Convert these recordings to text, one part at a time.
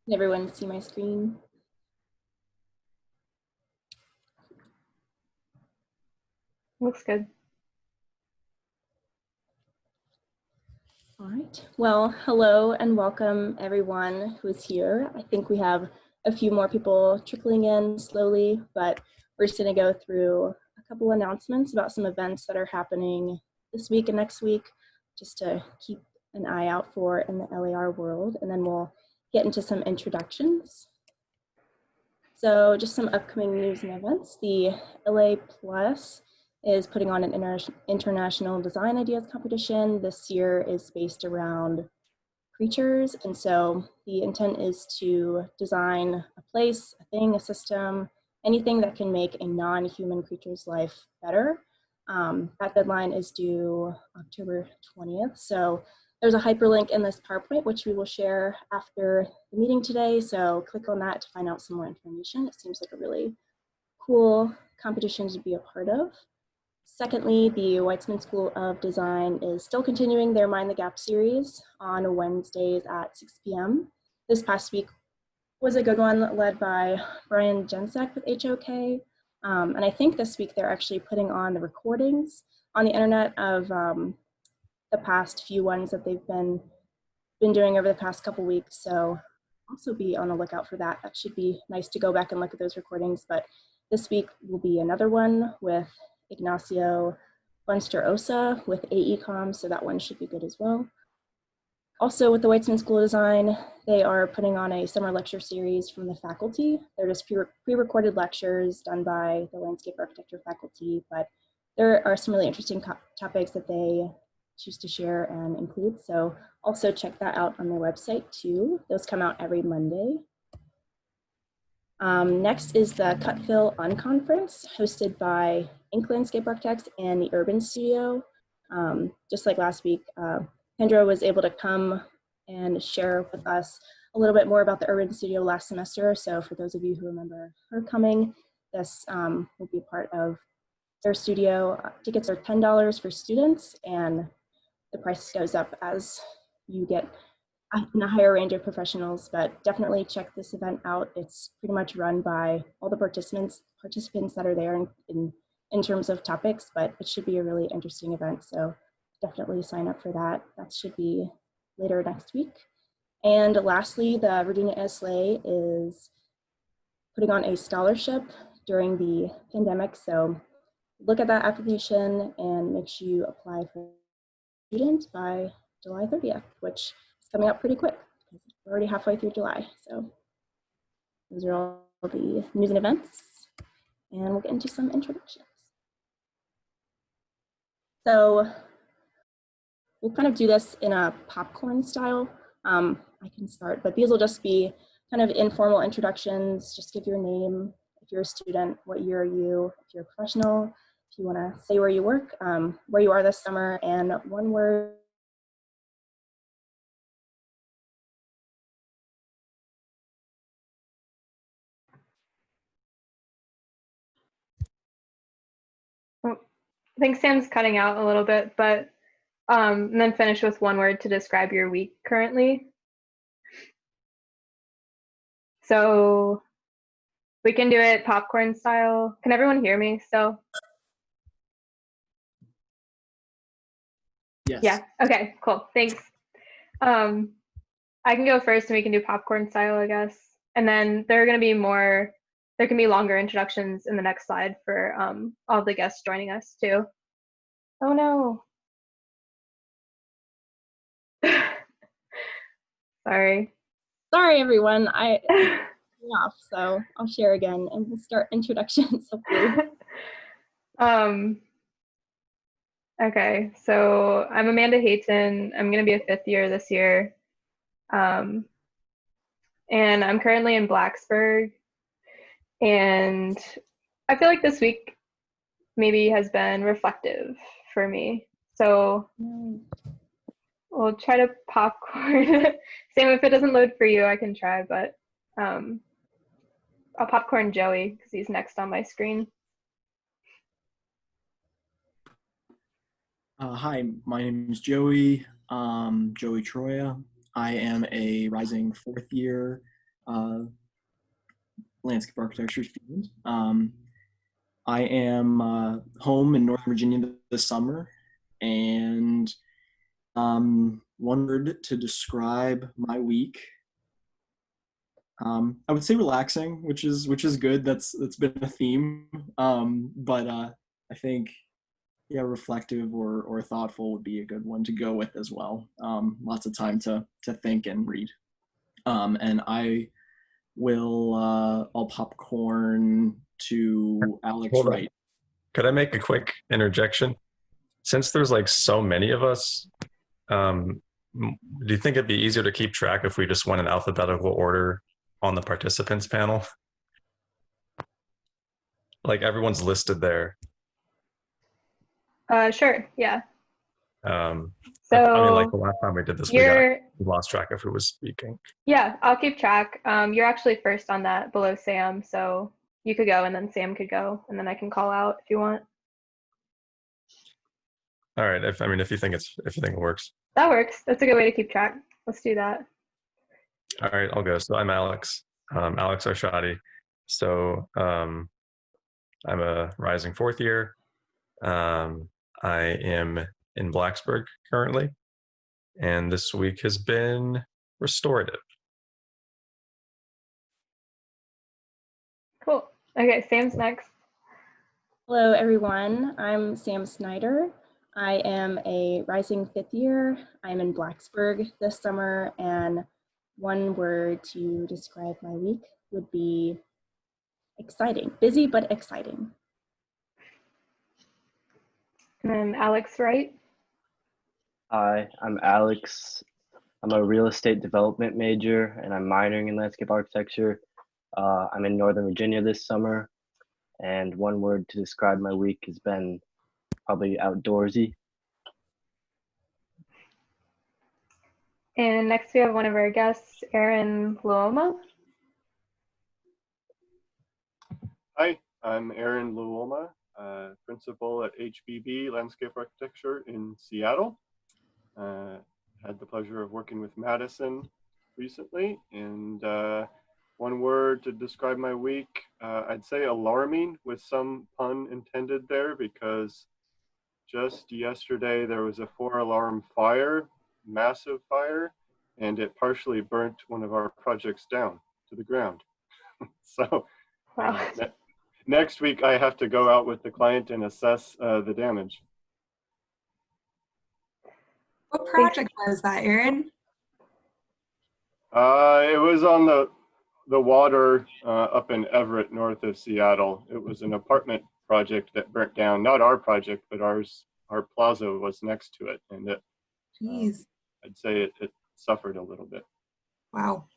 Can everyone see my screen? Looks good. All right. Well, hello and welcome everyone who is here. I think we have a few more people trickling in slowly, but we're just going to go through a couple announcements about some events that are happening this week and next week, just to keep an eye out for in the LAR world, and then we'll get into some introductions. So just some upcoming news and events. The LA Plus is putting on an international design ideas competition. This year is based around creatures, and so the intent is to design a place, a thing, a system, anything that can make a non-human creature's life better. That deadline is due October 20th, so there's a hyperlink in this PowerPoint, which we will share after the meeting today, so click on that to find out some more information. It seems like a really cool competition to be a part of. Secondly, the Weitzman School of Design is still continuing their Mind the Gap series on Wednesdays at 6 p.m. This past week was a good one, led by Brian Jensek with HOK. And I think this week they're actually putting on the recordings on the internet of the past few ones that they've been doing over the past couple weeks. So also be on the lookout for that. That should be nice to go back and look at those recordings. But this week will be another one with Ignacio Bunster-Osa with AECOM, so that one should be good as well. Also with the Weitzman School of Design, they are putting on a summer lecture series from the faculty. They're just pre-recorded lectures done by the landscape architecture faculty, but there are some really interesting topics that they choose to share and include. So also check that out on their website too. Those come out every Monday. Next is the Cut-Fill Unconference, hosted by Ink Landscape Architects and the Urban Studio. Just like last week, Andrea was able to come and share with us a little bit more about the Urban Studio last semester. So for those of you who remember her coming, this will be part of their studio. Tickets are $10 for students, and the price goes up as you get in a higher range of professionals, but definitely check this event out. It's pretty much run by all the participants that are there in terms of topics, but it should be a really interesting event. So definitely sign up for that. That should be later next week. And lastly, the Virginia SLA is putting on a scholarship during the pandemic. So look at that application and make sure you apply for a student by July 30th, which is coming up pretty quick. We're already halfway through July. So those are all the news and events. And we'll get into some introductions. So we'll kind of do this in a popcorn style. I can start, but these will just be kind of informal introductions. Just give your name, if you're a student, what year are you, if you're a professional, if you want to say where you work, where you are this summer, and one word. Oh, I think Sam's cutting out a little bit, but and then finish with one word to describe your week currently. So we can do it popcorn style. Can everyone hear me still? Yes. Yeah, okay, cool, thanks. I can go first and we can do popcorn style, I guess. And then there can be longer introductions in the next slide for all the guests joining us too. Oh no. Sorry. Sorry, everyone. I'm off, so I'll share again and we'll start introductions. Okay, so I'm Amanda Hayton. I'm going to be a fifth year this year. And I'm currently in Blacksburg. And I feel like this week maybe has been reflective for me. So we'll try to popcorn. Sam, if it doesn't load for you, I can try, but I'll popcorn Joey because he's next on my screen. Hi, my name is Joey, Joey Troya. I am a rising fourth year landscape architecture student. I am home in Northern Virginia this summer, and one word to describe my week. I would say relaxing, which is good. That's been a theme, but I think reflective or thoughtful would be a good one to go with as well. Lots of time to think and read. And I will I'll popcorn to Alex Hold on. Wright. Could I make a quick interjection? Since there's like so many of us, do you think it'd be easier to keep track if we just went in alphabetical order on the participants panel? Like everyone's listed there. Sure, yeah. So I mean, like the last time we did this, we lost track of who was speaking. Yeah, I'll keep track. You're actually first on that below Sam, so you could go and then Sam could go, and then I can call out if you want. All right. If you think it works. That works. That's a good way to keep track. Let's do that. All right, I'll go. So I'm Alex, Alex Arshadi. So I'm a rising fourth year. I am in Blacksburg currently, and this week has been restorative. Cool. Okay, Sam's next. Hello, everyone. I'm Sam Snyder. I am a rising fifth year. I'm in Blacksburg this summer, and one word to describe my week would be exciting. Busy, but exciting. And then Alex Wright. Hi, I'm Alex. I'm a real estate development major, and I'm minoring in landscape architecture. I'm in Northern Virginia this summer, and one word to describe my week has been probably outdoorsy. And next we have one of our guests, Aaron Luoma. Hi, I'm Aaron Luoma, principal at HBB Landscape Architecture in Seattle. Had the pleasure of working with Madison recently, and one word to describe my week, I'd say alarming, with some pun intended there, because just yesterday there was a 4-alarm fire, massive fire, and it partially burnt one of our projects down to the ground. So Wow. Next week I have to go out with the client and assess the damage. What project was that, Aaron? It was on the water up in Everett, north of Seattle. It was an apartment project that burnt down. Not our project, but ours. Our plaza was next to it, and it. Jeez. I'd say it suffered a little bit. Wow.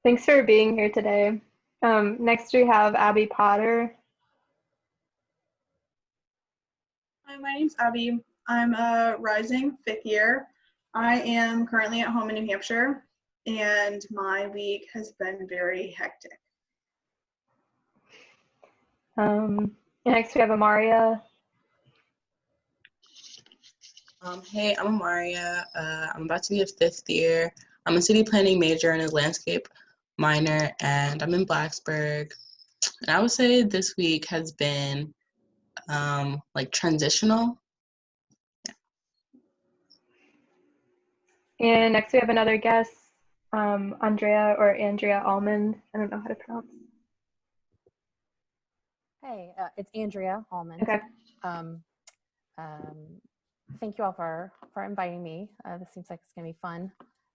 Thanks for being here today. Next we have Abby Potter. Hi, my name's Abby. I'm a rising fifth year. I am currently at home in New Hampshire, and my week has been very hectic. Next we have Amaria. Hey, I'm Amaria. I'm about to be a fifth year. I'm a city planning major and a landscape minor, and I'm in Blacksburg. And I would say this week has been like transitional. Yeah. And next we have another guest, Andrea or Andrea Almond. I don't know how to pronounce. Hey, it's Andrea Almond. Okay. Thank you all for inviting me. This seems like it's gonna be fun.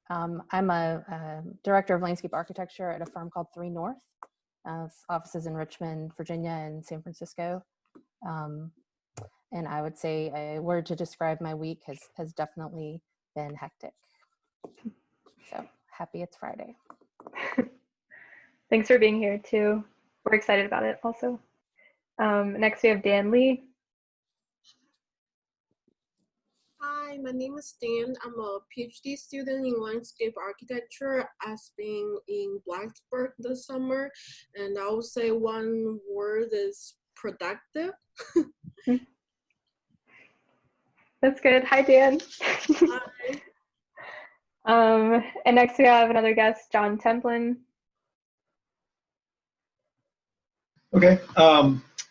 I'm a director of landscape architecture at a firm called 3 North. Offices in Richmond, Virginia, and San Francisco. And I would say a word to describe my week has definitely been hectic. So happy it's Friday. Thanks for being here too. We're excited about it also. Next we have Dan Lee. Hi, my name is Dan. I'm a PhD student in landscape architecture. I've been in Blacksburg this summer, and I would say one word is productive. That's good. Hi, Dan. Hi. And next we have another guest, John Templin. Okay.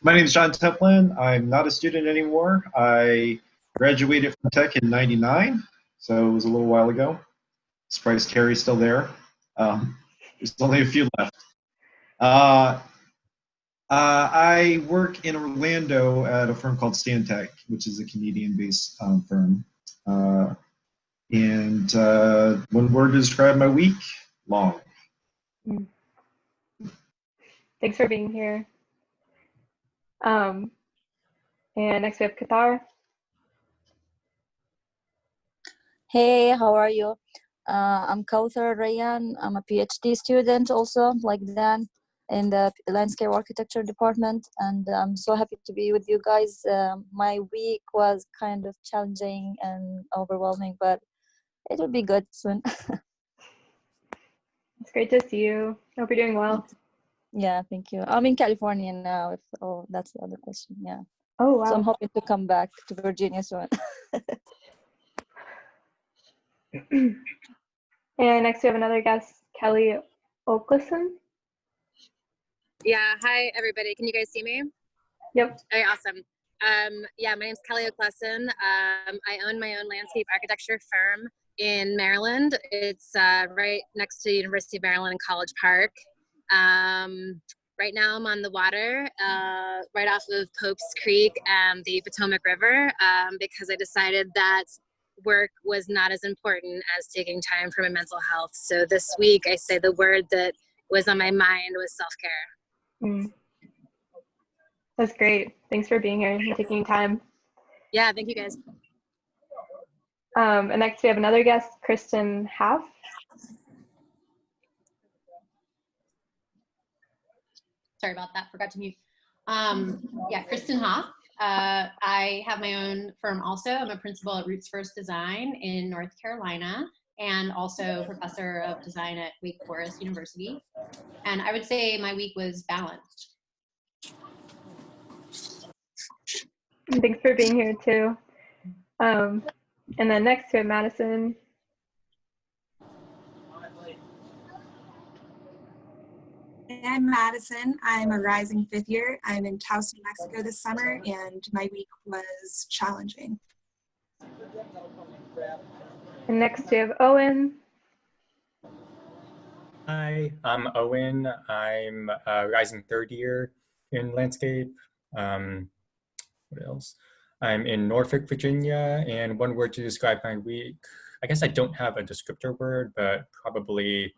My name is John Templin. I'm not a student anymore. I graduated from Tech in '99, so it was a little while ago. Surprised Carrie's still there. There's only a few left. I work in Orlando at a firm called Stantec, which is a Canadian-based firm. And one word to describe my week: long. Thanks for being here. And next we have Qatar. Hey, how are you? I'm Kauthar Rayan. I'm a PhD student also, like Dan, in the landscape architecture department, and I'm so happy to be with you guys. My week was kind of challenging and overwhelming, but it will be good soon. It's great to see you. Hope you're doing well. Yeah, thank you. I'm in California now. Oh, that's the other question. Yeah. Oh, wow. So I'm hoping to come back to Virginia soon. And next we have another guest, Kelley Oklesson. Yeah, hi everybody. Can you guys see me? Yep. Okay, awesome. Yeah, my name's Kelley Oklesson. I own my own landscape architecture firm in Maryland. It's right next to University of Maryland in College Park. Right now I'm on the water, right off of Pope's Creek and the Potomac River, because I decided that work was not as important as taking time for my mental health. So this week I say the word that was on my mind was self-care. That's great. Thanks for being here and taking time. Yeah, thank you guys. And next we have another guest, Kristen Haaf. Sorry about that, forgot to mute. Yeah, Kristen Haaf. I have my own firm also. I'm a principal at Roots First Design in North Carolina and also professor of design at Wake Forest University. And I would say my week was balanced. Thanks for being here too. And then next we have Madison. I'm Madison. I'm a rising fifth year. I'm in Taos, New Mexico this summer, and my week was challenging. And next we have Owen. Hi, I'm Owen. I'm a rising third year in landscape. What else? I'm in Norfolk, Virginia, and one word to describe my week. I guess I don't have a descriptor word, but probably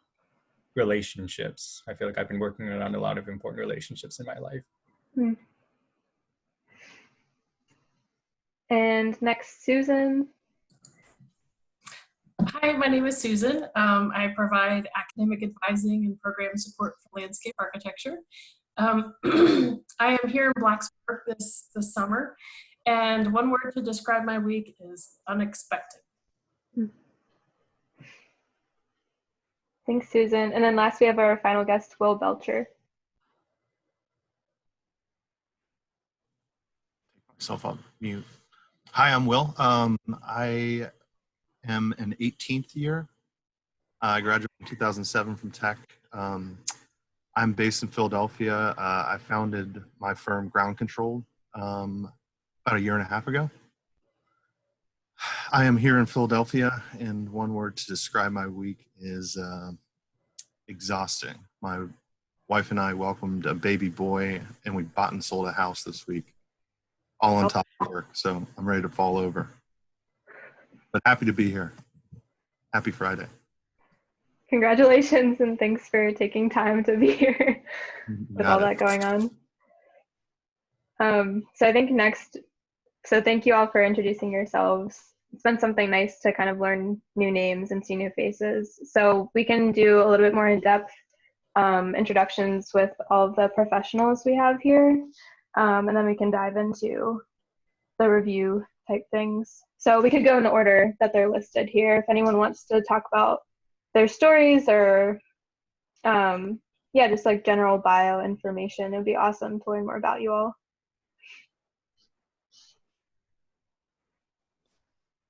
relationships. I feel like I've been working on a lot of important relationships in my life. And next, Susan. Hi, my name is Susan. I provide academic advising and program support for landscape architecture. I am here in Blacksburg this summer, and one word to describe my week is unexpected. Thanks, Susan. And then last we have our final guest, Will Belcher. Myself on mute. Hi, I'm Will. I am an 18th year. I graduated in 2007 from Tech. I'm based in Philadelphia. I founded my firm Ground Control about a year and a half ago. I am here in Philadelphia, and one word to describe my week is exhausting. My wife and I welcomed a baby boy, and we bought and sold a house this week, all on top of work. So I'm ready to fall over. But happy to be here. Happy Friday. Congratulations, and thanks for taking time to be here with all that going on. So I think next, so thank you all for introducing yourselves. It's been something nice to kind of learn new names and see new faces. So we can do a little bit more in-depth introductions with all of the professionals we have here, and then we can dive into the review type things. So we could go in the order that they're listed here. If anyone wants to talk about their stories or yeah, just like general bio information, it would be awesome to learn more about you all.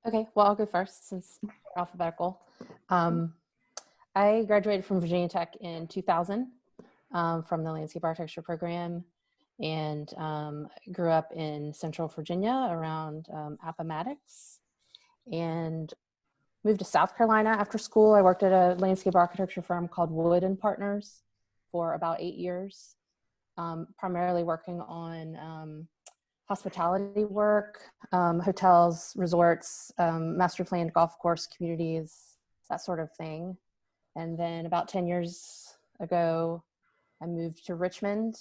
Okay, well, I'll go first since we're alphabetical. I graduated from Virginia Tech in 2000 from the landscape architecture program, and grew up in Central Virginia around Appomattox, and moved to South Carolina after school. I worked at a landscape architecture firm called Wood and Partners for about 8 years, primarily working on hospitality work, hotels, resorts, master planned golf course communities, that sort of thing. And then about 10 years ago, I moved to Richmond,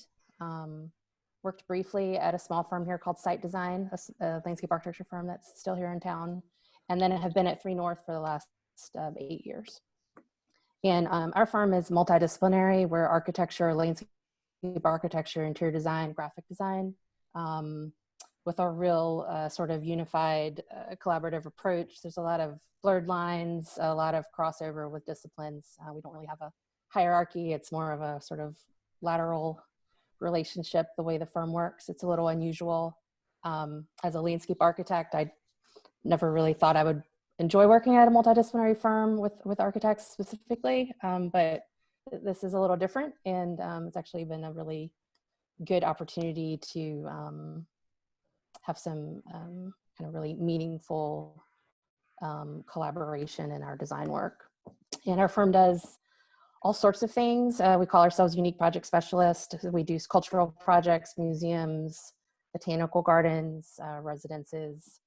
worked briefly at a small firm here called Site Design, a landscape architecture firm that's still here in town. And then I have been at 3 North for the last 8 years. And our firm is multidisciplinary. We're architecture, landscape architecture, interior design, graphic design, with a real sort of unified collaborative approach. There's a lot of blurred lines, a lot of crossover with disciplines. We don't really have a hierarchy. It's more of a sort of lateral relationship, the way the firm works. It's a little unusual. As a landscape architect, I never really thought I would enjoy working at a multidisciplinary firm with architects specifically, but this is a little different, and it's actually been a really good opportunity to have some kind of really meaningful collaboration in our design work. And our firm does all sorts of things. We call ourselves unique project specialists. We do cultural projects, museums, botanical gardens, residences,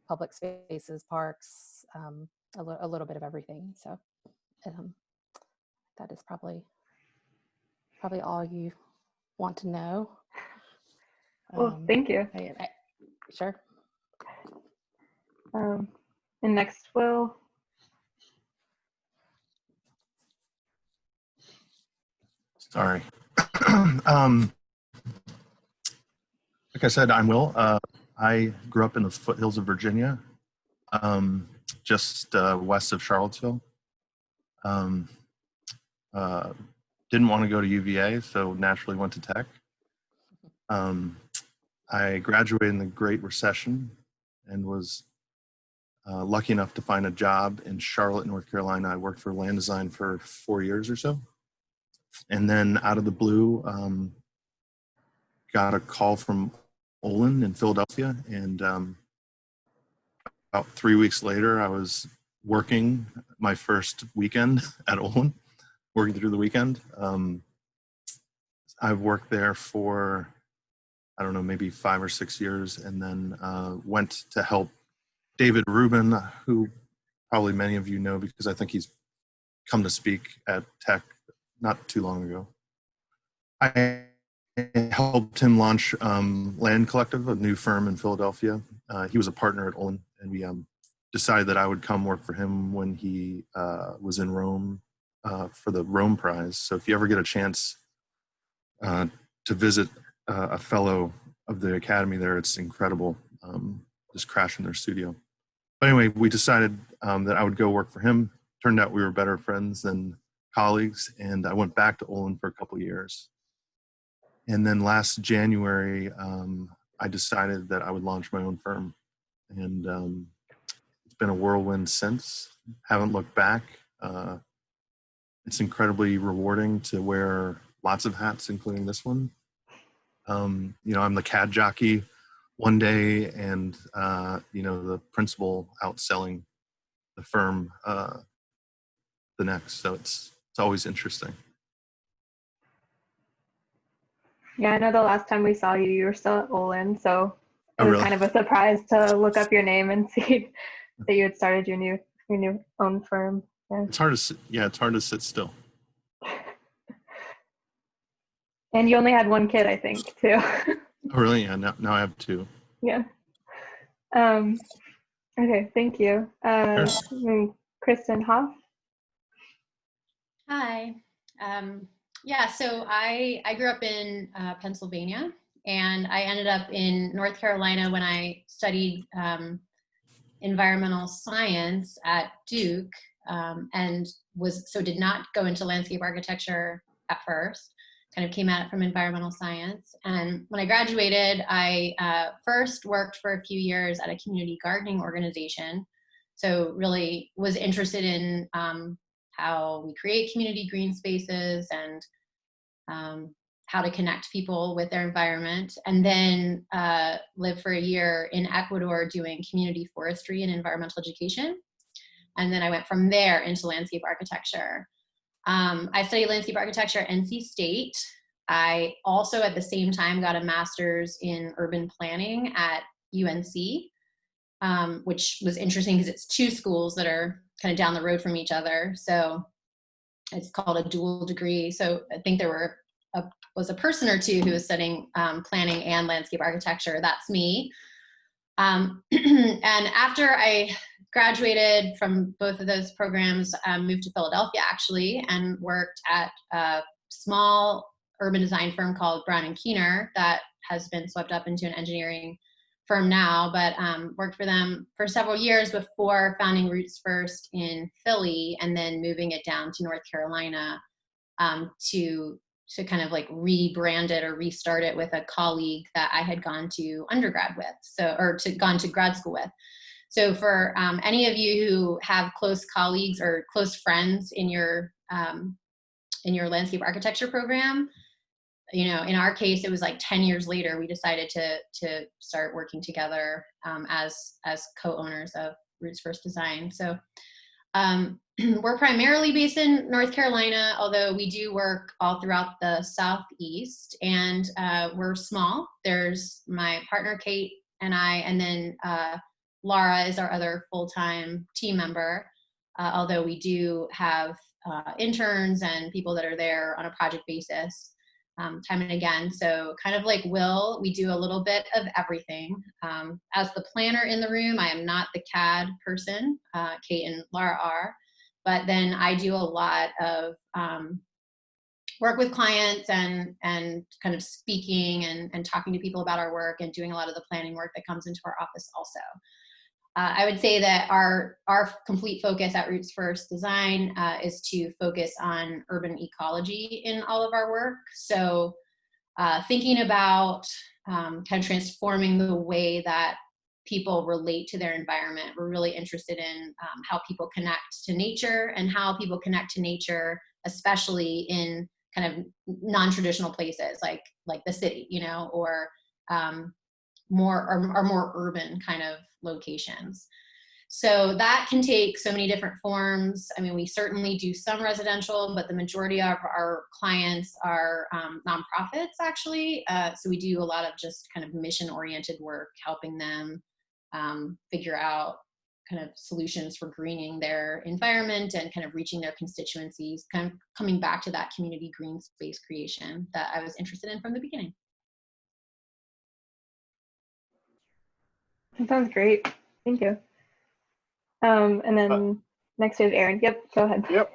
public spaces, parks, a little bit of everything. So that is probably all you want to know. Well, thank you. Sure. And next, Will. Sorry. Like I said, I'm Will. I grew up in the foothills of Virginia, just west of Charlottesville. Didn't want to go to UVA, so naturally went to Tech. I graduated in the Great Recession and was lucky enough to find a job in Charlotte, North Carolina. I worked for land design for 4 years or so. And then out of the blue, got a call from Olin in Philadelphia. And about 3 weeks later, I was working my first weekend at Olin, working through the weekend. I've worked there for, I don't know, maybe 5 or 6 years, and then went to help David Rubin, who probably many of you know because I think he's come to speak at Tech not too long ago. I helped him launch Land Collective, a new firm in Philadelphia. He was a partner at Olin, and we decided that I would come work for him when he was in Rome for the Rome Prize. So if you ever get a chance to visit a fellow of the Academy there, it's incredible, just crashing their studio. But anyway, we decided that I would go work for him. Turned out we were better friends than colleagues, and I went back to Olin for a couple of years. And then last January, I decided that I would launch my own firm. And it's been a whirlwind since. Haven't looked back. It's incredibly rewarding to wear lots of hats, including this one. You know, I'm the CAD jockey one day and, you know, the principal out selling the firm the next. So it's always interesting. Yeah, I know the last time we saw you, you were still at Olin, so it was really? kind of a surprise to look up your name and see that you had started your new own firm. Yeah. It's hard to sit, it's hard to sit still. And you only had one kid, I think, too. Oh, really? Yeah. Now I have 2. Yeah. Okay. Thank you. Kristen, Haaf. Hi. Yeah, so I grew up in Pennsylvania, and I ended up in North Carolina when I studied environmental science at Duke, and did not go into landscape architecture at first. Kind of came at it from environmental science. And when I graduated, I first worked for a few years at a community gardening organization. So really was interested in how we create community green spaces and how to connect people with their environment. And then lived for a year in Ecuador doing community forestry and environmental education. And then I went from there into landscape architecture. I studied landscape architecture at NC State. I also at the same time got a master's in urban planning at UNC, which was interesting because it's two schools that are kind of down the road from each other. So it's called a dual degree. So I think there was a person or two who was studying planning and landscape architecture. That's me. And after I graduated from both of those programs, moved to Philadelphia actually, and worked at a small urban design firm called Brown and Keener that has been swept up into an engineering firm now, but worked for them for several years before founding Roots First in Philly and then moving it down to North Carolina to kind of like rebrand it or restart it with a colleague that I had gone to undergrad with, gone to grad school with. So for any of you who have close colleagues or close friends in your landscape architecture program, you know, in our case, it was like 10 years later, we decided to start working together as co-owners of Roots First Design. So we're primarily based in North Carolina, although we do work all throughout the Southeast, and we're small. There's my partner, Kate, and I, and then Laura is our other full-time team member, although we do have interns and people that are there on a project basis time and again. So kind of like Will, we do a little bit of everything. As the planner in the room, I am not the CAD person. Kate and Laura are. But then I do a lot of work with clients and kind of speaking and talking to people about our work and doing a lot of the planning work that comes into our office also. I would say that our complete focus at Roots First Design is to focus on urban ecology in all of our work. So thinking about kind of transforming the way that people relate to their environment. We're really interested in how people connect to nature and how people connect to nature, especially in kind of non-traditional places like the city, you know, or more urban kind of locations. So that can take so many different forms. I mean, we certainly do some residential, but the majority of our clients are nonprofits actually. So we do a lot of just kind of mission-oriented work, helping them figure out kind of solutions for greening their environment and kind of reaching their constituencies, kind of coming back to that community green space creation that I was interested in from the beginning. That sounds great. Thank you. And then next is Aaron. Yep, go ahead. Yep.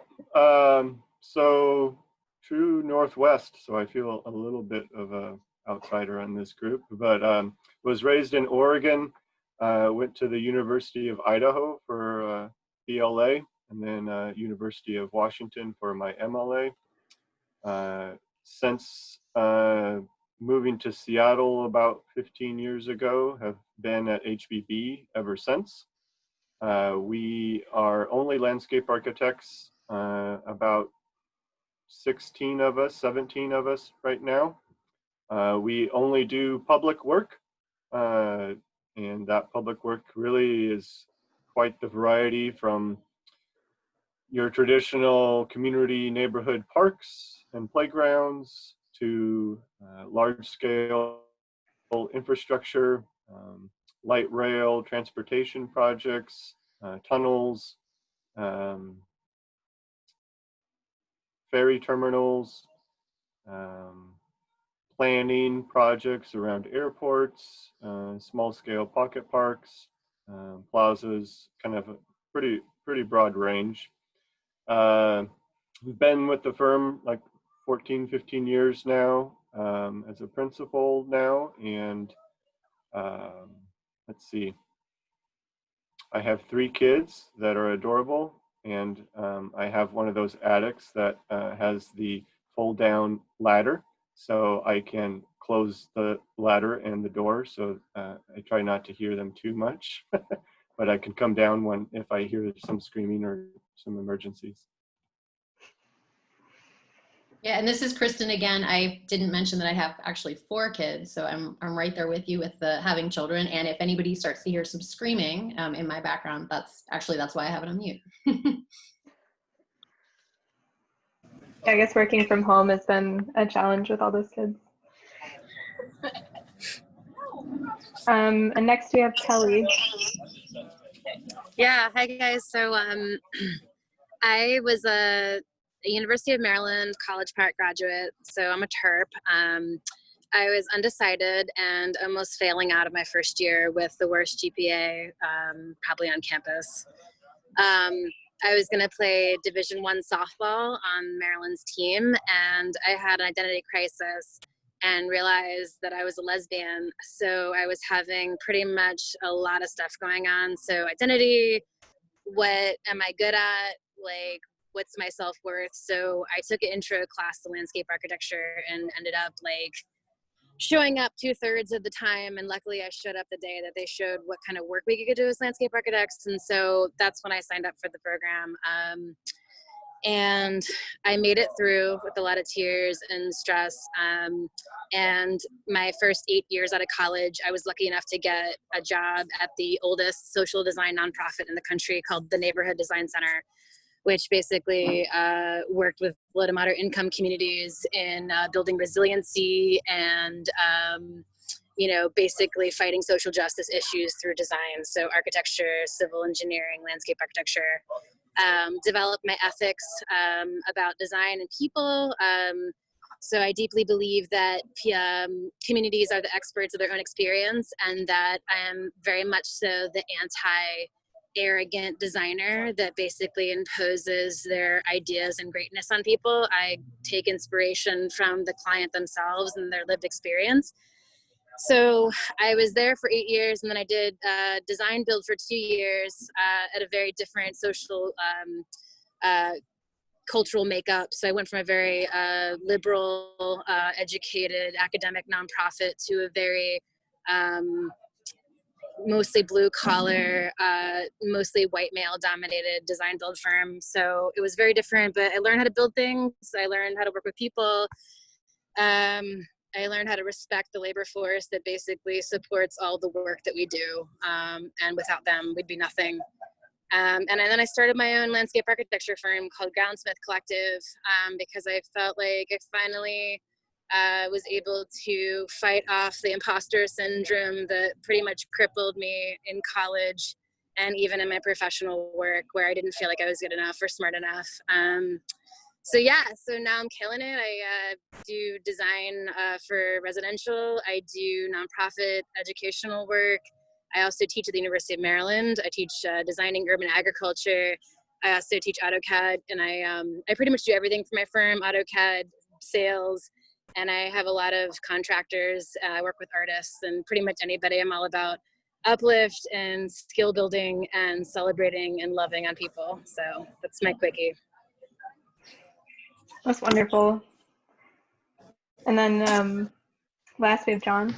So true Northwest, so I feel a little bit of a outsider on this group, but was raised in Oregon, went to the University of Idaho for BLA, and then University of Washington for my MLA. Since moving to Seattle about 15 years ago, have been at HBB ever since. We are only landscape architects, about 16 of us, 17 of us right now. We only do public work, and that public work really is quite the variety, from your traditional community neighborhood parks and playgrounds to large-scale infrastructure, light rail transportation projects, tunnels, ferry terminals, planning projects around airports, small-scale pocket parks, plazas, kind of a pretty broad range. We've been with the firm like 14, 15 years now, as a principal now, and let's see, I have 3 kids that are adorable, and I have one of those attics that has the fold-down ladder, so I can close the ladder and the door, so I try not to hear them too much. but I can come down if I hear some screaming or some emergencies. Yeah, and this is Kristen again. I didn't mention that I have actually 4 kids, so I'm right there with you with the having children. And if anybody starts to hear some screaming in my background, that's why I have it on mute. I guess working from home has been a challenge with all those kids. And next we have Kelley. Yeah, hi guys. So I was a University of Maryland College Park graduate, so I'm a TERP. I was undecided and almost failing out of my first year with the worst GPA probably on campus. I was going to play Division I softball on Maryland's team, and I had an identity crisis and realized that I was a lesbian. So I was having pretty much a lot of stuff going on. So identity, what am I good at? Like, what's my self-worth? So I took an intro class to landscape architecture and ended up like showing up 2/3 of the time. And luckily I showed up the day that they showed what kind of work we could do as landscape architects. And so that's when I signed up for the program. And I made it through with a lot of tears and stress. And my first 8 years out of college, I was lucky enough to get a job at the oldest social design nonprofit in the country called the Neighborhood Design Center, which basically worked with low to moderate income communities in building resiliency and, basically fighting social justice issues through design. So architecture, civil engineering, landscape architecture. Develop my ethics about design and people. So I deeply believe that communities are the experts of their own experience, and that I am very much so the anti-arrogant designer that basically imposes their ideas and greatness on people. I take inspiration from the client themselves and their lived experience. So I was there for 8 years, and then I did design build for 2 years at a very different social cultural makeup. So I went from a very liberal, educated academic nonprofit to a very mostly blue collar, mostly white male dominated design build firm. So it was very different, but I learned how to build things. I learned how to work with people. I learned how to respect the labor force that basically supports all the work that we do. And without them, we'd be nothing. And then I started my own landscape architecture firm called Groundsmith Collective, because I felt like I finally was able to fight off the imposter syndrome that pretty much crippled me in college and even in my professional work, where I didn't feel like I was good enough or smart enough. So now I'm killing it. I do design for residential. I do nonprofit educational work. I also teach at the University of Maryland. I teach designing urban agriculture. I also teach AutoCAD, and I pretty much do everything for my firm: AutoCAD, sales, and I have a lot of contractors. I work with artists and pretty much anybody. I'm all about uplift and skill building and celebrating and loving on people. So that's my quickie. That's wonderful. And then last we have John.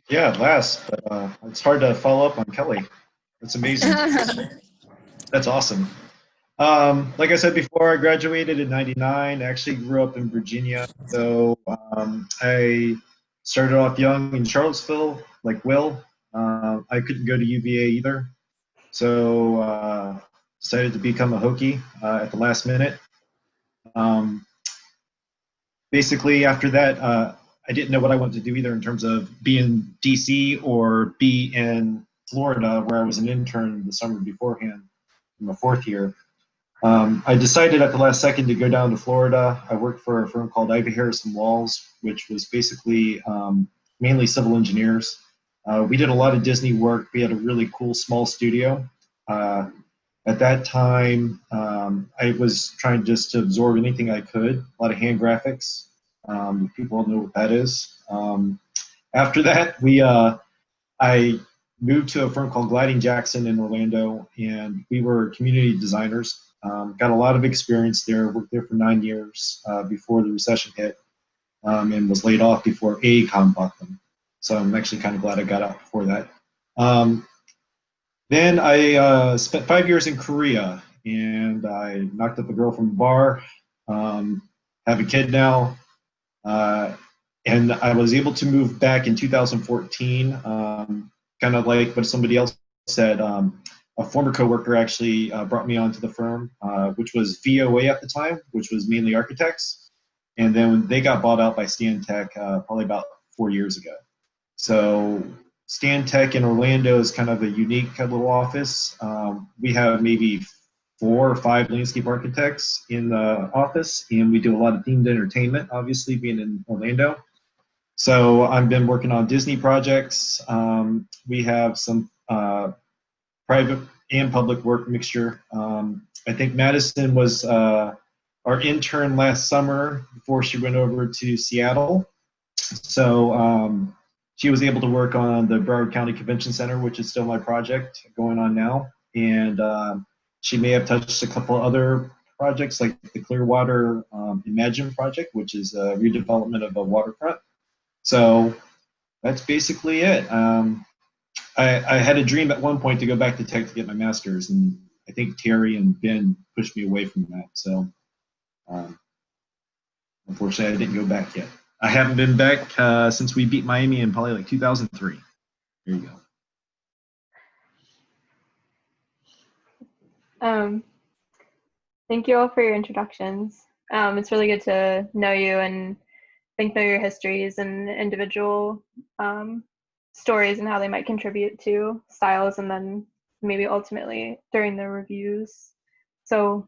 Yeah, last, but it's hard to follow up on Kelley. That's amazing. That's awesome. Like I said before, I graduated in '99. I actually grew up in Virginia, so I started off young in Charlottesville, like Will. I couldn't go to UVA either, so decided to become a Hokie at the last minute. Basically, after that, I didn't know what I wanted to do either in terms of be in DC or be in Florida, where I was an intern the summer beforehand in my 4th year. I decided at the last second to go down to Florida. I worked for a firm called Ivy Harrison Walls, which was basically mainly civil engineers. We did a lot of Disney work. We had a really cool small studio. At that time, I was trying just to absorb anything I could, a lot of hand graphics. People know what that is. After that, I moved to a firm called Gliding Jackson in Orlando, and we were community designers. Got a lot of experience there, worked there for 9 years before the recession hit, and was laid off before AECOM bought them. So I'm actually kind of glad I got out before that. Then I spent 5 years in Korea, and I knocked up a girl from a bar, have a kid now, and I was able to move back in 2014, kind of like what somebody else said. A former coworker actually brought me onto the firm, which was VOA at the time, which was mainly architects. And then they got bought out by Stantec probably about 4 years ago. So Stantec in Orlando is kind of a unique little office. We have maybe 4 or 5 landscape architects in the office, and we do a lot of themed entertainment, obviously being in Orlando. So I've been working on Disney projects. We have some private and public work mixture. I think Madison was our intern last summer before she went over to Seattle. So she was able to work on the Broward County Convention Center, which is still my project going on now. And she may have touched a couple other projects like the Clearwater Imagine project, which is a redevelopment of a waterfront. So that's basically it. I had a dream at one point to go back to tech to get my master's, and I think Terry and Ben pushed me away from that. So unfortunately, I didn't go back yet. I haven't been back since we beat Miami in probably like 2003. There you go. Thank you all for your introductions. It's really good to know you and know your histories and individual stories and how they might contribute to styles, and then maybe ultimately during the reviews. So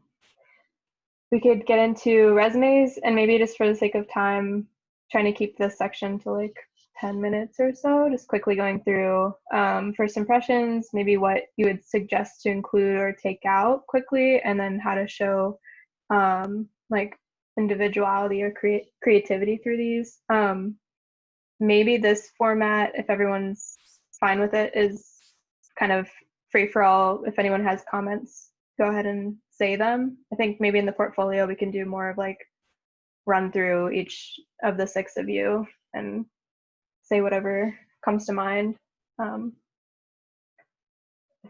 we could get into resumes, and maybe just for the sake of time, trying to keep this section to like 10 minutes or so, just quickly going through first impressions, maybe what you would suggest to include or take out quickly, and then how to show like individuality or creativity through these. Maybe this format, if everyone's fine with it, is kind of free for all. If anyone has comments, go ahead and say them. I think maybe in the portfolio we can do more of like run through each of the 6 of you and say whatever comes to mind. If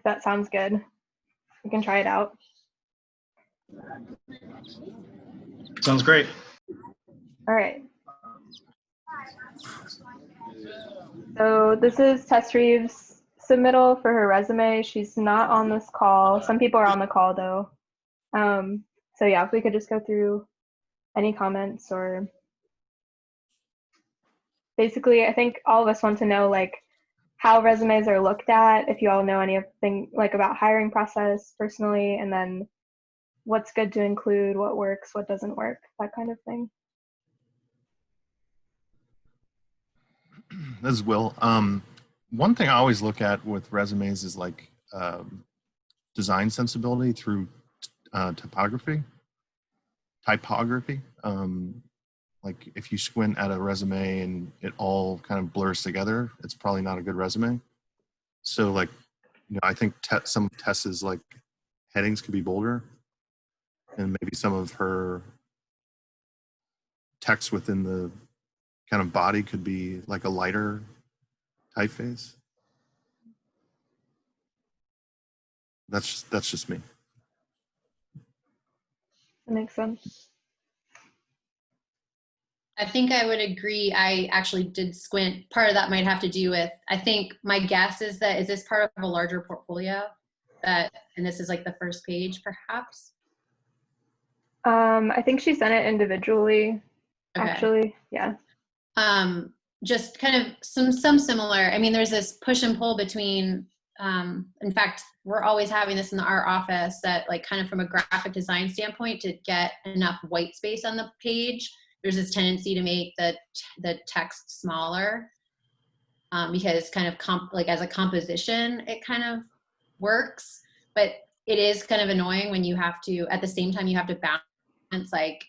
that sounds good, we can try it out. Sounds great. All right. So this is Tess Reeves' submittal for her resume. She's not on this call. Some people are on the call though. So yeah, if we could just go through any comments, or basically I think all of us want to know like how resumes are looked at, if you all know anything like about hiring process personally, and then what's good to include, what works, what doesn't work, that kind of thing. This is Will. One thing I always look at with resumes is like design sensibility through typography. Like if you squint at a resume and it all kind of blurs together, it's probably not a good resume. So like, you know, I think some of Tess's like headings could be bolder, and maybe some of her text within the kind of body could be like a lighter typeface. That's just me. That makes sense. I think I would agree. I actually did squint. Part of that might have to do with, I think my guess is that, is this part of a larger portfolio and this is like the first page perhaps? I think she sent it individually, okay. Actually, yeah. Just kind of some similar, I mean, there's this push and pull between, in fact, we're always having this in our office that like kind of from a graphic design standpoint, to get enough white space on the page, there's this tendency to make the text smaller because kind of like as a composition, it kind of works, but it is kind of annoying when you have to, at the same time, you have to balance like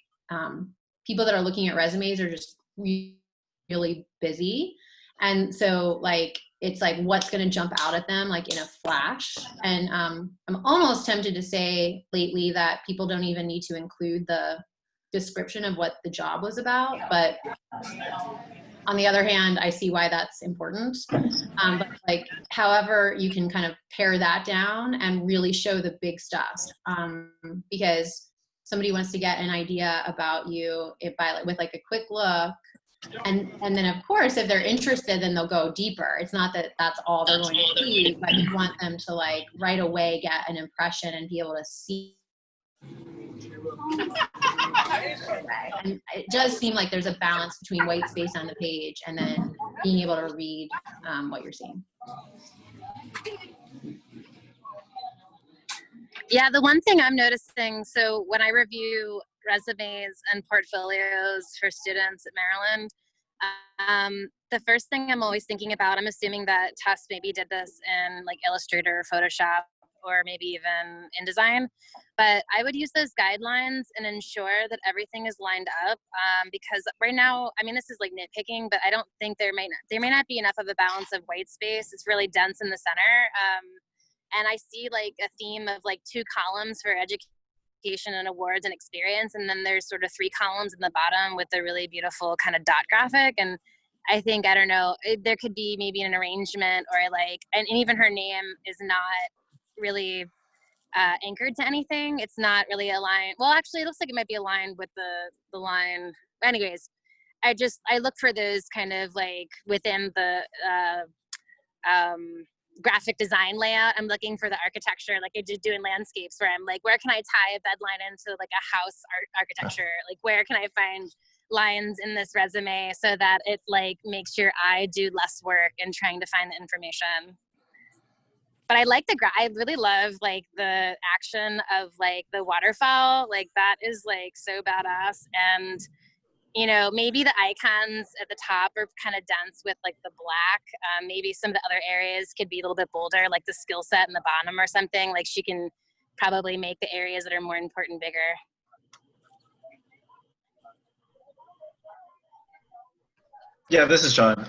people that are looking at resumes are just really busy. And so like, it's like, what's going to jump out at them like in a flash. And I'm almost tempted to say lately that people don't even need to include the description of what the job was about, but On the other hand, I see why that's important. But like, however, you can kind of pare that down and really show the big stuff, because somebody wants to get an idea about you with like a quick look, and then of course if they're interested, then they'll go deeper. It's not that that's all they're going to see, but you want them to like right away get an impression and be able to see. And it does seem like there's a balance between white space on the page and then being able to read what you're seeing. Yeah, the one thing I'm noticing, so when I review resumes and portfolios for students at Maryland, the first thing I'm always thinking about, I'm assuming that Tess maybe did this in like Illustrator or Photoshop or maybe even InDesign, but I would use those guidelines and ensure that everything is lined up, because right now, I mean, this is like nitpicking, but I don't think there may not be enough of a balance of white space. It's really dense in the center. And I see like a theme of like 2 columns for education and awards and experience. And then there's sort of 3 columns in the bottom with a really beautiful kind of dot graphic. And I think, I don't know, there could be maybe an arrangement or like, and even her name is not really anchored to anything. It's not really aligned. Well, actually it looks like it might be aligned with the line. Anyways, I look for those kind of like within the, graphic design layout. I'm looking for the architecture, like I did doing landscapes, where I'm like, where can I tie a bed line into like a house architecture? Like, where can I find lines in this resume so that it like makes your eye do less work in trying to find the information? But I like I really love like the action of like the waterfowl. Like that is like so badass. And you know, maybe the icons at the top are kind of dense with like the black. Maybe some of the other areas could be a little bit bolder, like the skill set in the bottom or something. Like she can probably make the areas that are more important bigger. Yeah, this is John.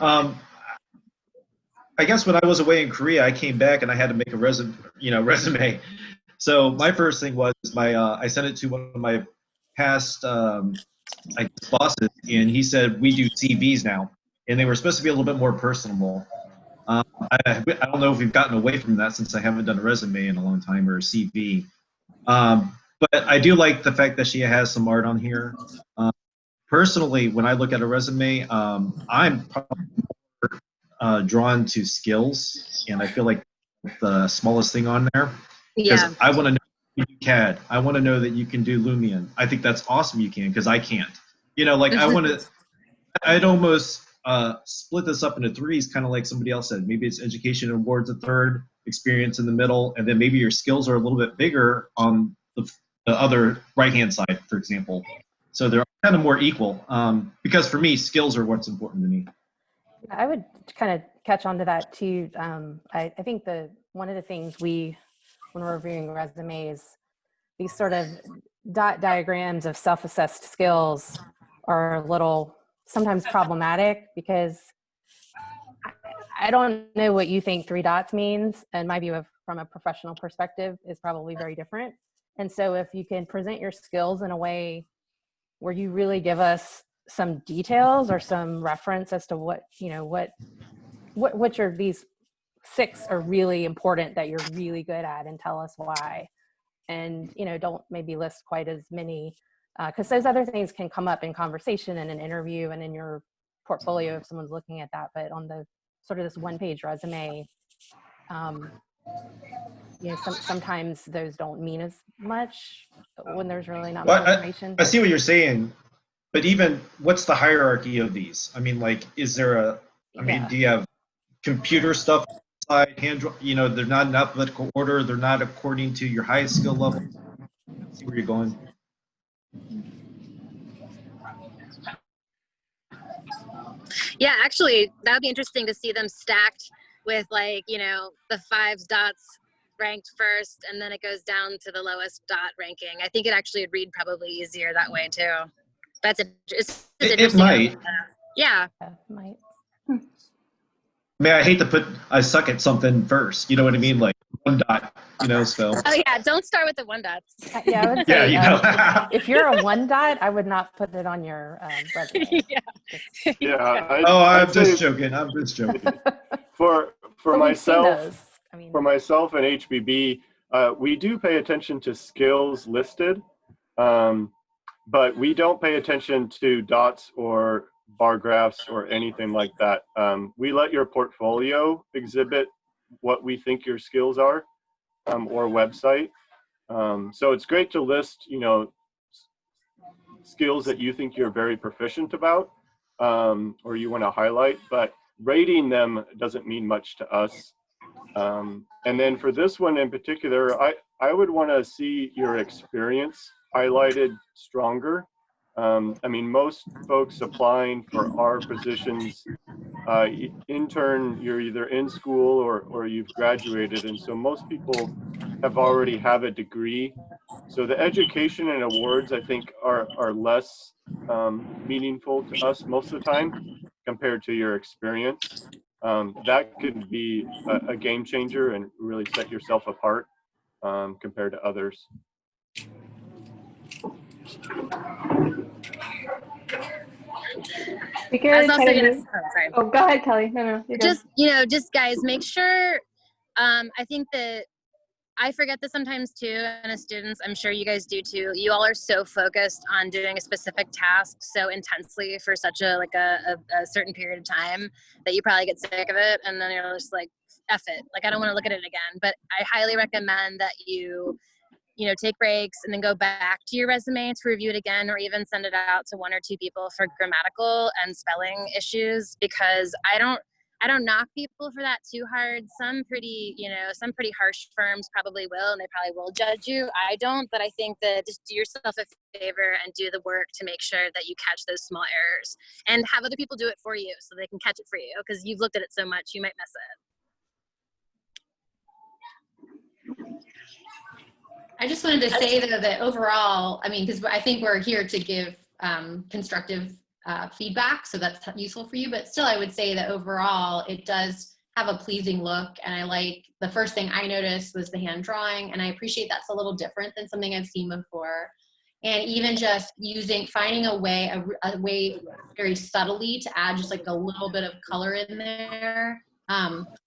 I guess when I was away in Korea, I came back and I had to make a resume. So my first thing was I sent it to one of my past bosses, and he said we do CVs now, and they were supposed to be a little bit more personable. I don't know if we've gotten away from that since I haven't done a resume in a long time, or a CV. But I do like the fact that she has some art on here. Personally, when I look at a resume, I'm probably more drawn to skills, and I feel like the smallest thing on there. Because Yeah. I want to know you do CAD. I want to know that you can do Lumion. I think that's awesome you can, because I can't. You know, like I'd almost split this up into 3s, kind of like somebody else said. Maybe it's education and awards a third, experience in the middle, and then maybe your skills are a little bit bigger on the other right-hand side, for example. So they're kind of more equal, because for me, skills are what's important to me. I would kind of catch on to that too. I think one of the things when we're reviewing resumes, these sort of dot diagrams of self-assessed skills are a little sometimes problematic, because I don't know what you think 3 dots means, and my view from a professional perspective is probably very different. And so if you can present your skills in a way where you really give us some details or some reference as to what, you know, which are these 6 are really important that you're really good at, and tell us why. And, you know, don't maybe list quite as many, because those other things can come up in conversation and an interview and in your portfolio if someone's looking at that. But on the sort of this 1-page resume, you know, sometimes those don't mean as much when there's really not much information. I see what you're saying, but even what's the hierarchy of these? I mean, like, is there do you have computer stuff inside, you know, they're not in alphabetical order, they're not according to your highest skill level? I see where you're going. Yeah, actually, that would be interesting to see them stacked with like, you know, the 5 dots ranked first, and then it goes down to the lowest dot ranking. I think it actually would read probably easier that way too. That's It might. Yeah. It might. I mean, I hate to I suck at something first. You know what I mean? Like, one dot, so. Oh yeah, don't start with the one dots. Yeah, I would Yeah, say if you're a one dot, I would not put it on your resume. Yeah. I'm just joking. I'm just joking. For But we've seen myself, those. I mean, for myself and HBB, we do pay attention to skills listed, but we don't pay attention to dots or bar graphs or anything like that. We let your portfolio exhibit what we think your skills are, or website. So it's great to list, skills that you think you're very proficient about, or you want to highlight, but rating them doesn't mean much to us. And then for this one in particular, I would want to see your experience highlighted stronger. I mean, most folks applying for our positions, intern, you're either in school or you've graduated. And so most people already have a degree. So the education and awards, I think, are less meaningful to us most of the time compared to your experience. That could be a game changer and really set yourself apart compared to others. I was also gonna, sorry. Oh, go ahead, Kelley. No, you're good. Just guys, make sure. I think that I forget this sometimes too, and as students, I'm sure you guys do too. You all are so focused on doing a specific task so intensely for such a certain period of time that you probably get sick of it, and then you're just like, F it. Like, I don't want to look at it again. But I highly recommend that you take breaks and then go back to your resume to review it again, or even send it out to one or two people for grammatical and spelling issues, because I don't knock people for that too hard. Some pretty harsh firms probably will, and they probably will judge you. I don't, but I think that just do yourself a favor and do the work to make sure that you catch those small errors, and have other people do it for you so they can catch it for you, because you've looked at it so much, you might miss it. I just wanted to say though that overall, I mean, because I think we're here to give constructive feedback, so that's useful for you, but still I would say that overall it does have a pleasing look, and I like, the first thing I noticed was the hand drawing, and I appreciate that's a little different than something I've seen before. And even just finding a way very subtly to add just like a little bit of color in there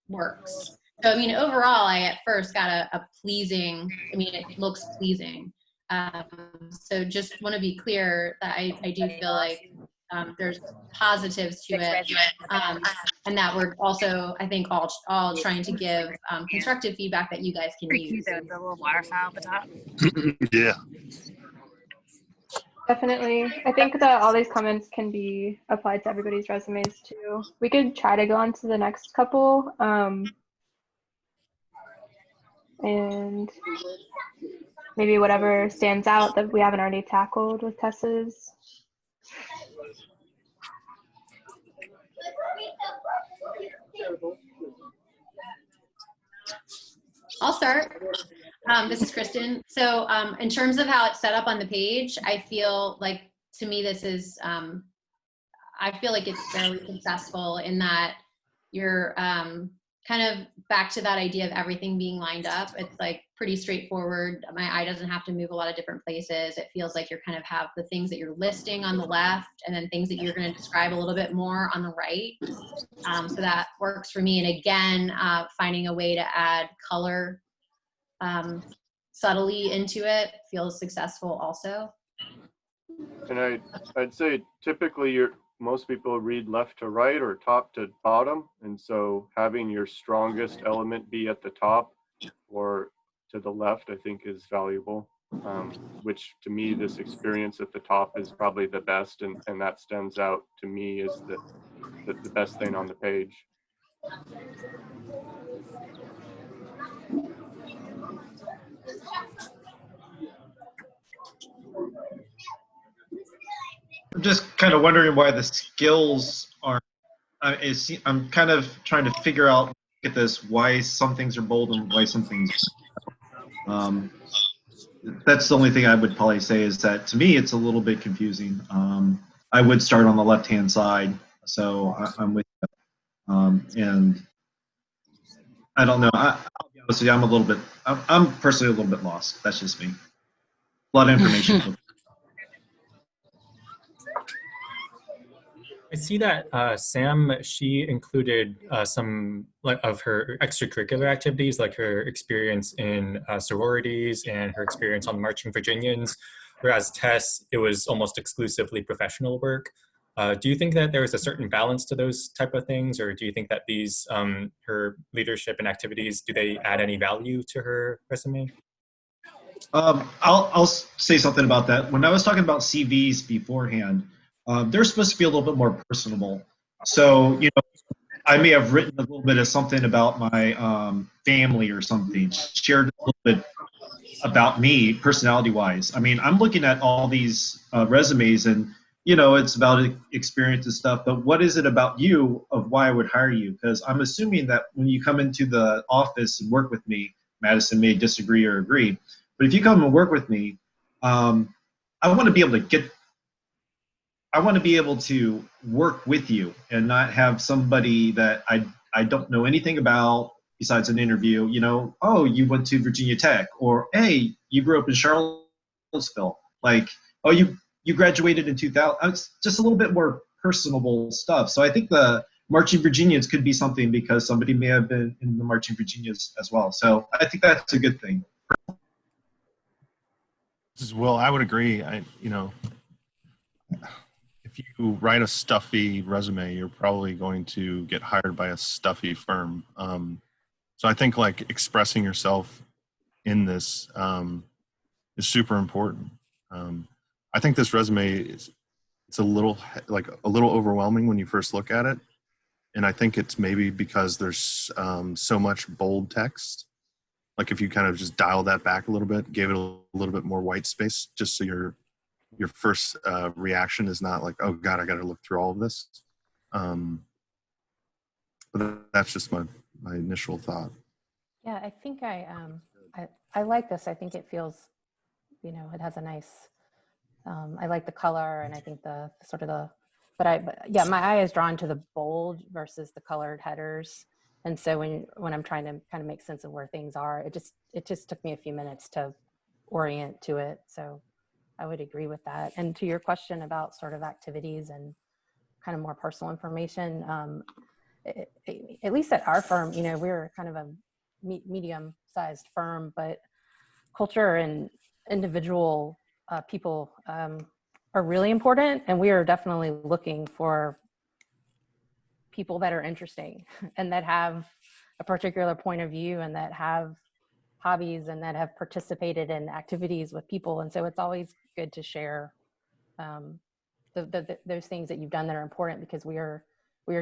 works. So, I mean, overall, I at first got a pleasing, I mean, it looks pleasing. So just want to be clear that I do feel like there's positives to it. And that we're also, I think, all trying to give constructive feedback that you guys can use. The little waterfowl at the top. Yeah. Definitely. I think that all these comments can be applied to everybody's resumes too. We could try to go on to the next couple. And maybe whatever stands out that we haven't already tackled with Tessa's. I'll start. This is Kristen. So in terms of how it's set up on the page, I feel like, to me, this is, I feel like it's fairly successful in that you're kind of back to that idea of everything being lined up. It's like pretty straightforward. My eye doesn't have to move a lot of different places. It feels like you're kind of have the things that you're listing on the left, and then things that you're going to describe a little bit more on the right. So that works for me. And again, finding a way to add color subtly into it feels successful also. And I'd say typically most people read left to right or top to bottom, and so having your strongest element be at the top or to the left, I think, is valuable. Which to me, this experience at the top is probably the best, and that stands out to me as the best thing on the page. I'm just kind of wondering why the skills aren't. I'm kind of trying to figure out at this why some things are bold and why some things. That's the only thing I would probably say is that to me it's a little bit confusing. I would start on the left-hand side, so I'm with you. And I don't know. I'll be So yeah, I'm personally a little bit lost. That's just me. A lot of information. I see that Sam, she included some of her extracurricular activities, like her experience in sororities and her experience on the Marching Virginians, whereas Tess, it was almost exclusively professional work. Do you think that there is a certain balance to those type of things, or do you think that these, her leadership and activities, do they add any value to her resume? I'll say something about that. When I was talking about CVs beforehand, they're supposed to be a little bit more personable. So, I may have written a little bit of something about my family or something, shared a little bit about me personality-wise. I mean, I'm looking at all these resumes and, it's about experience and stuff, but what is it about you of why I would hire you? Because I'm assuming that when you come into the office and work with me, Madison may disagree or agree, but if you come and work with me, I want to be able to work with you and not have somebody that I don't know anything about besides an interview. Oh, you went to Virginia Tech, or hey, you grew up in Charlottesville. Like, oh, you graduated in 2000. It's just a little bit more personable stuff. So I think the Marching Virginians could be something because somebody may have been in the Marching Virginians as well. So I think that's a good thing. This is Will. I would agree. If you write a stuffy resume, you're probably going to get hired by a stuffy firm. So I think like expressing yourself in this is super important. I think this resume it's a little overwhelming when you first look at it, and I think it's maybe because there's so much bold text. Like if you kind of just dial that back a little bit, gave it a little bit more white space, just so your first reaction is not like, oh God, I got to look through all of this. But that's just my initial thought. Yeah, I think I like this. I think it feels, it has a nice, I like the color, and I think the sort of but my eye is drawn to the bold versus the colored headers. And so when I'm trying to kind of make sense of where things are, it just took me a few minutes to orient to it. So I would agree with that. And to your question about sort of activities and kind of more personal information, at least at our firm, we're kind of a medium-sized firm, but culture and individual people are really important. And we are definitely looking for people that are interesting and that have a particular point of view and that have hobbies and that have participated in activities with people. And so it's always good to share those things that you've done that are important, because we are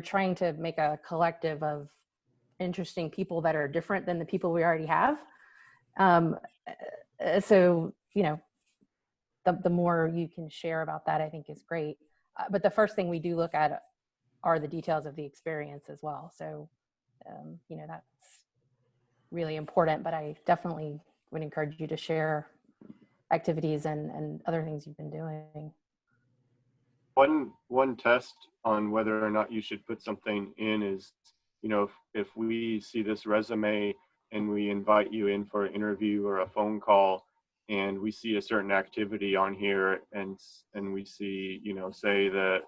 trying to make a collective of interesting people that are different than the people we already have. So, the more you can share about that, I think is great. But the first thing we do look at are the details of the experience as well. So, that's really important, but I definitely would encourage you to share activities and other things you've been doing. One test on whether or not you should put something in is, if we see this resume and we invite you in for an interview or a phone call, and we see a certain activity on here, and we see, say the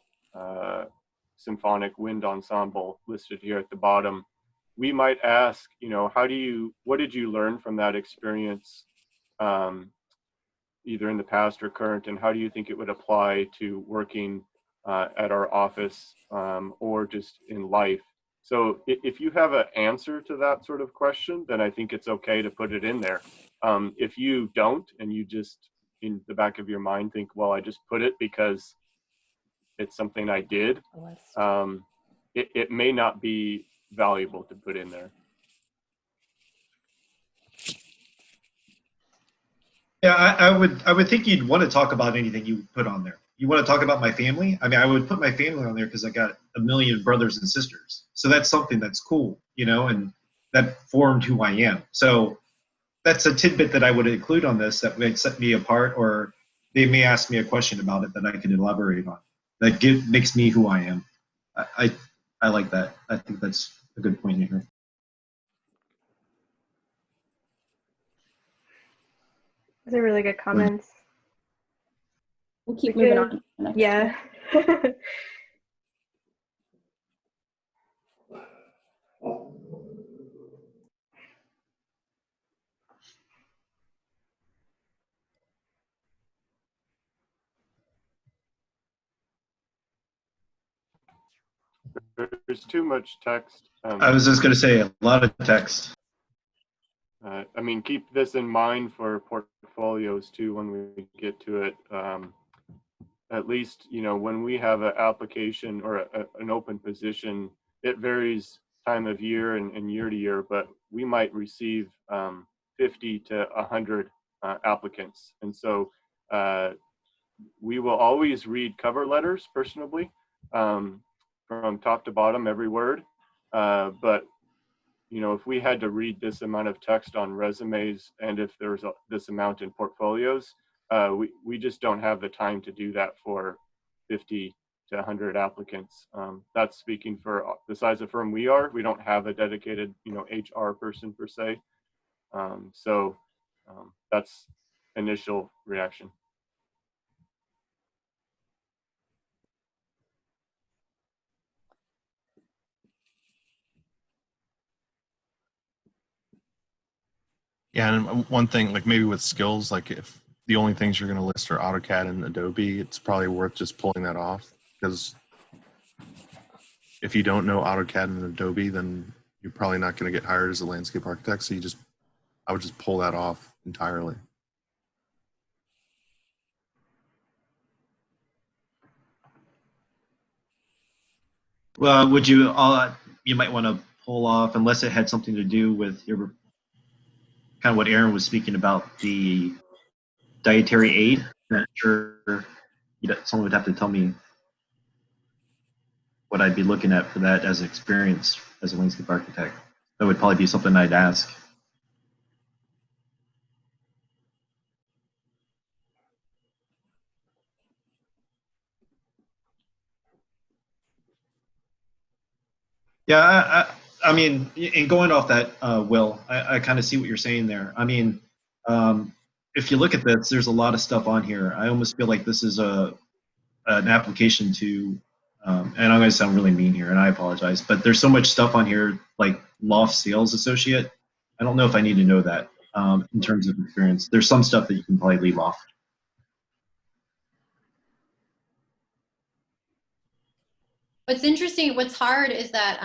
symphonic wind ensemble listed here at the bottom, we might ask, what did you learn from that experience, either in the past or current, and how do you think it would apply to working at our office or just in life? So if you have an answer to that sort of question, then I think it's okay to put it in there. If you don't, and you just in the back of your mind think, well, I just put it because it's something I did, it may not be valuable to put in there. Yeah, I would think you'd want to talk about anything you put on there. You want to talk about my family? I mean, I would put my family on there because I got a million brothers and sisters. So that's something that's cool, and that formed who I am. So that's a tidbit that I would include on this that may set me apart, or they may ask me a question about it that I can elaborate on. That makes me who I am. I like that. I think that's a good point here. Those are really good comments. We'll keep moving on to the next Yeah. There's too much text. I was just going to say a lot of text. I mean, keep this in mind for portfolios too when we get to it. At least, you know, when we have an application or an open position, it varies time of year and year to year, but we might receive 50 to 100 applicants. And so we will always read cover letters personally, from top to bottom, every word. But you know, if we had to read this amount of text on resumes, and if there's this amount in portfolios, we just don't have the time to do that for 50 to 100 applicants. That's speaking for the size of firm we are. We don't have a dedicated, you know, HR person per se. So that's initial reaction. Yeah, and one thing, like maybe with skills, like if the only things you're going to list are AutoCAD and Adobe, it's probably worth just pulling that off, because if you don't know AutoCAD and Adobe, then you're probably not going to get hired as a landscape architect. So I would just pull that off entirely. Well, you might want to pull off, unless it had something to do with your kind of what Aaron was speaking about, the dietary aid. I'm not sure, someone would have to tell me what I'd be looking at for that as experience as a landscape architect. That would probably be something I'd ask. Yeah, I mean, in going off that, Will, I kind of see what you're saying there. I mean, if you look at this, there's a lot of stuff on here. I almost feel like this is an application to, and I'm going to sound really mean here, and I apologize, but there's so much stuff on here, like loft sales associate. I don't know if I need to know that in terms of experience. There's some stuff that you can probably leave off. What's interesting, what's hard is that,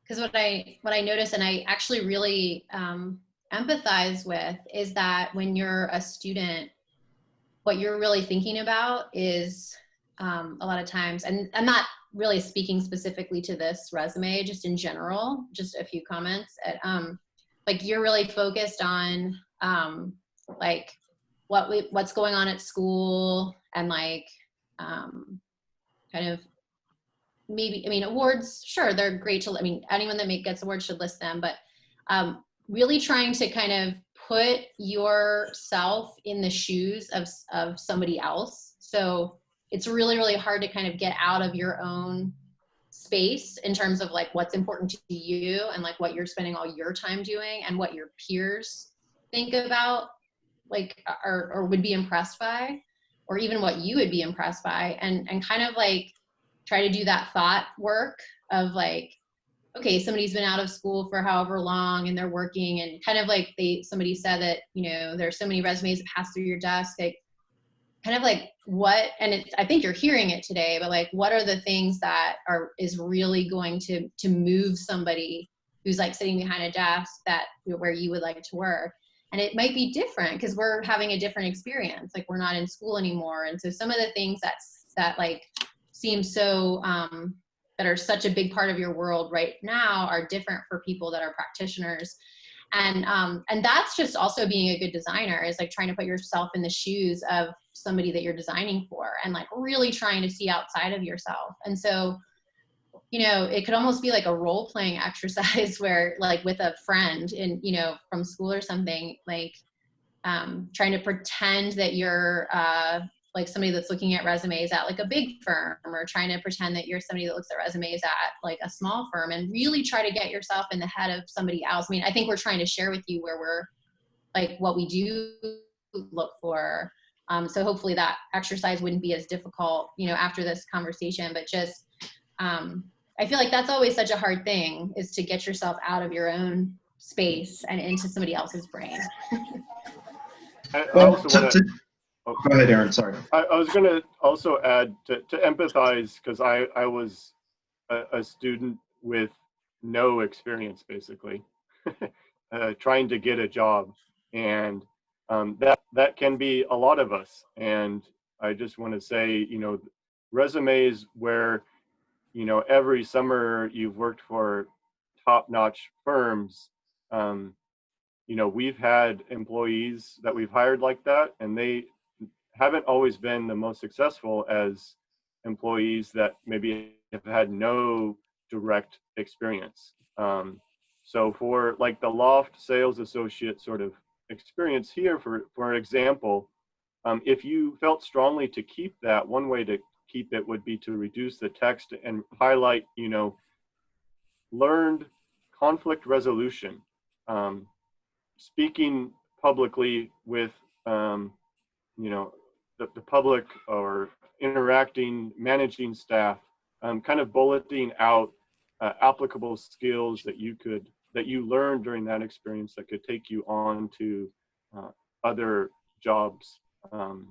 because what I notice, and I actually really empathize with, is that when you're a student, what you're really thinking about is a lot of times, and I'm not really speaking specifically to this resume, just in general, just a few comments, like you're really focused on like what's going on at school, and like kind of maybe, I mean, awards, sure, they're great to, I mean, anyone that gets awards should list them, but really trying to kind of put yourself in the shoes of somebody else. So it's really, really hard to kind of get out of your own space in terms of like what's important to you and like what you're spending all your time doing and what your peers think about, like, or would be impressed by, or even what you would be impressed by, and kind of like try to do that thought work of like, okay, somebody's been out of school for however long and they're working, and kind of like somebody said that, you know, there's so many resumes that pass through your desk, like kind of like what, and I think you're hearing it today, but like what are the things that is really going to move somebody who's like sitting behind a desk that, you know, where you would like to work. And it might be different because we're having a different experience, like we're not in school anymore. And so some of the things that like seem so that are such a big part of your world right now are different for people that are practitioners. And that's just also being a good designer, is like trying to put yourself in the shoes of somebody that you're designing for, and like really trying to see outside of yourself. And so, you know, it could almost be like a role playing exercise where like with a friend in, you know, from school or something, like trying to pretend that you're like somebody that's looking at resumes at like a big firm, or trying to pretend that you're somebody that looks at resumes at like a small firm, and really try to get yourself in the head of somebody else. I mean, I think we're trying to share with you where we're like what we do look for. So hopefully that exercise wouldn't be as difficult, after this conversation, but just, I feel like that's always such a hard thing, is to get yourself out of your own space and into somebody else's brain. Well, go ahead, Aaron. Sorry. I was going to also add to empathize, because I was a student with no experience, basically, trying to get a job, and that can be a lot of us. And I just want to say, resumes where every summer you've worked for top-notch firms. We've had employees that we've hired like that, and they haven't always been the most successful as employees that maybe have had no direct experience. So for like the loft sales associate sort of experience here, for example, if you felt strongly to keep that, one way to keep it would be to reduce the text and highlight, learned conflict resolution, speaking publicly with, the public, or interacting, managing staff, kind of bulleting out applicable skills that you learned during that experience that could take you on to other jobs.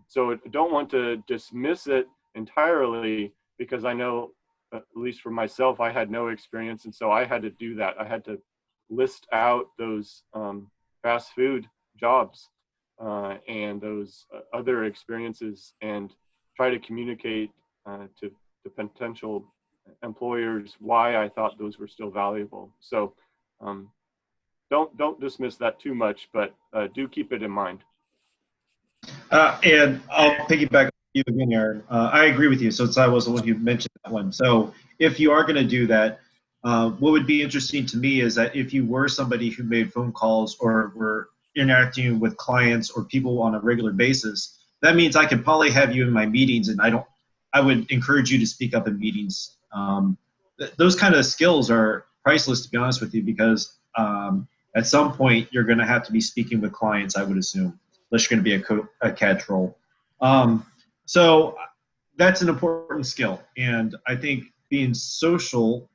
So I don't want to dismiss it entirely, because I know, at least for myself, I had no experience, and so I had to do that. I had to list out those fast food jobs and those other experiences, and try to communicate to potential employers why I thought those were still valuable. So don't dismiss that too much, but do keep it in mind. And I'll piggyback on you again, Aaron. I agree with you. So I was the one who mentioned that one. So if you are going to do that, what would be interesting to me is that if you were somebody who made phone calls or were interacting with clients or people on a regular basis, that means I could probably have you in my meetings, and I would encourage you to speak up in meetings. Those kind of skills are priceless, to be honest with you, because at some point you're going to have to be speaking with clients, I would assume, unless you're going to be a catch role. So that's an important skill, and I think being social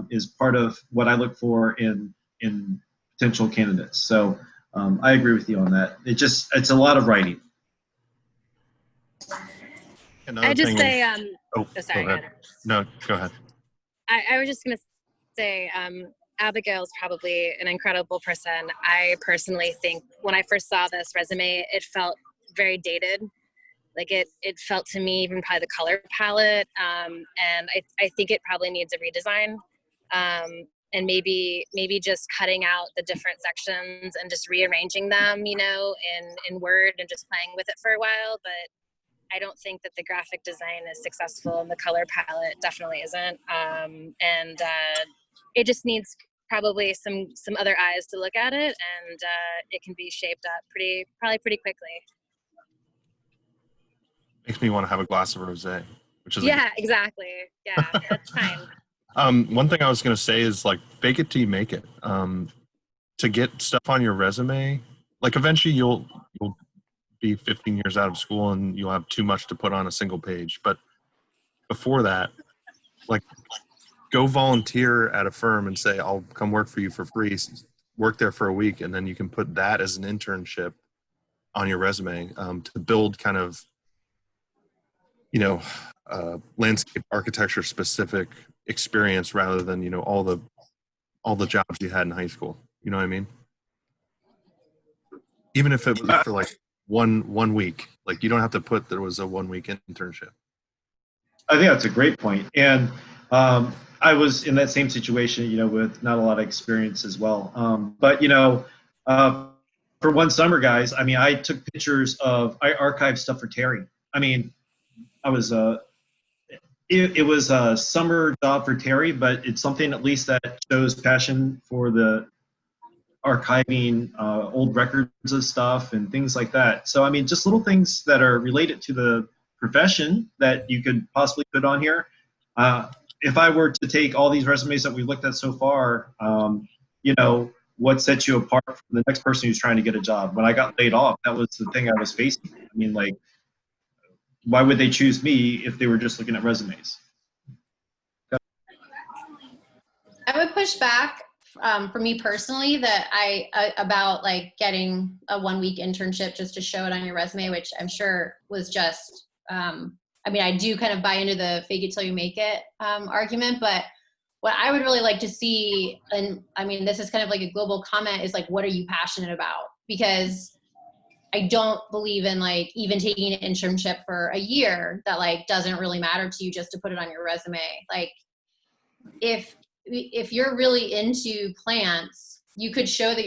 is part of what I look for in potential candidates. So I agree with you on that. It's a lot of writing. I just say, sorry. Go ahead. No, go ahead. I was just going to say, Abigail's probably an incredible person. I personally think when I first saw this resume, it felt very dated. Like it felt to me, even probably the color palette, and I think it probably needs a redesign, and maybe just cutting out the different sections and just rearranging them, in Word, and just playing with it for a while. But I don't think that the graphic design is successful, and the color palette definitely isn't. And it just needs probably some other eyes to look at it, and it can be shaped up probably pretty quickly. Makes me want to have a glass of rosé, which is exactly. Yeah, that's fine. One thing I was going to say is, like, fake it till you make it. To get stuff on your resume, like, eventually you'll be 15 years out of school and you'll have too much to put on a single page. But before that, like, go volunteer at a firm and say, I'll come work for you for free, work there for a week, and then you can put that as an internship on your resume to build kind of, landscape architecture specific experience rather than, all the jobs you had in high school. You know what I mean? Even if it was for like one week, like, you don't have to put there was a 1 week internship. I think that's a great point. And I was in that same situation, with not a lot of experience as well. But for one summer, guys, I took pictures I archived stuff for Terry. I was it was a summer job for Terry, but it's something at least that shows passion for the archiving old records of stuff and things like that. So just little things that are related to the profession that you could possibly put on here. If I were to take all these resumes that we looked at so far, what sets you apart from the next person who's trying to get a job? When I got laid off, that was the thing I was facing. I mean, like, why would they choose me if they were just looking at resumes? I would push back for me personally that about like getting a 1-week internship just to show it on your resume, which I'm sure was just, I mean, I do kind of buy into the fake it till you make it argument, but what I would really like to see, and I mean, this is kind of like a global comment, is like, what are you passionate about? Because I don't believe in like even taking an internship for a year that like doesn't really matter to you just to put it on your resume. Like if you're really into plants, you could show that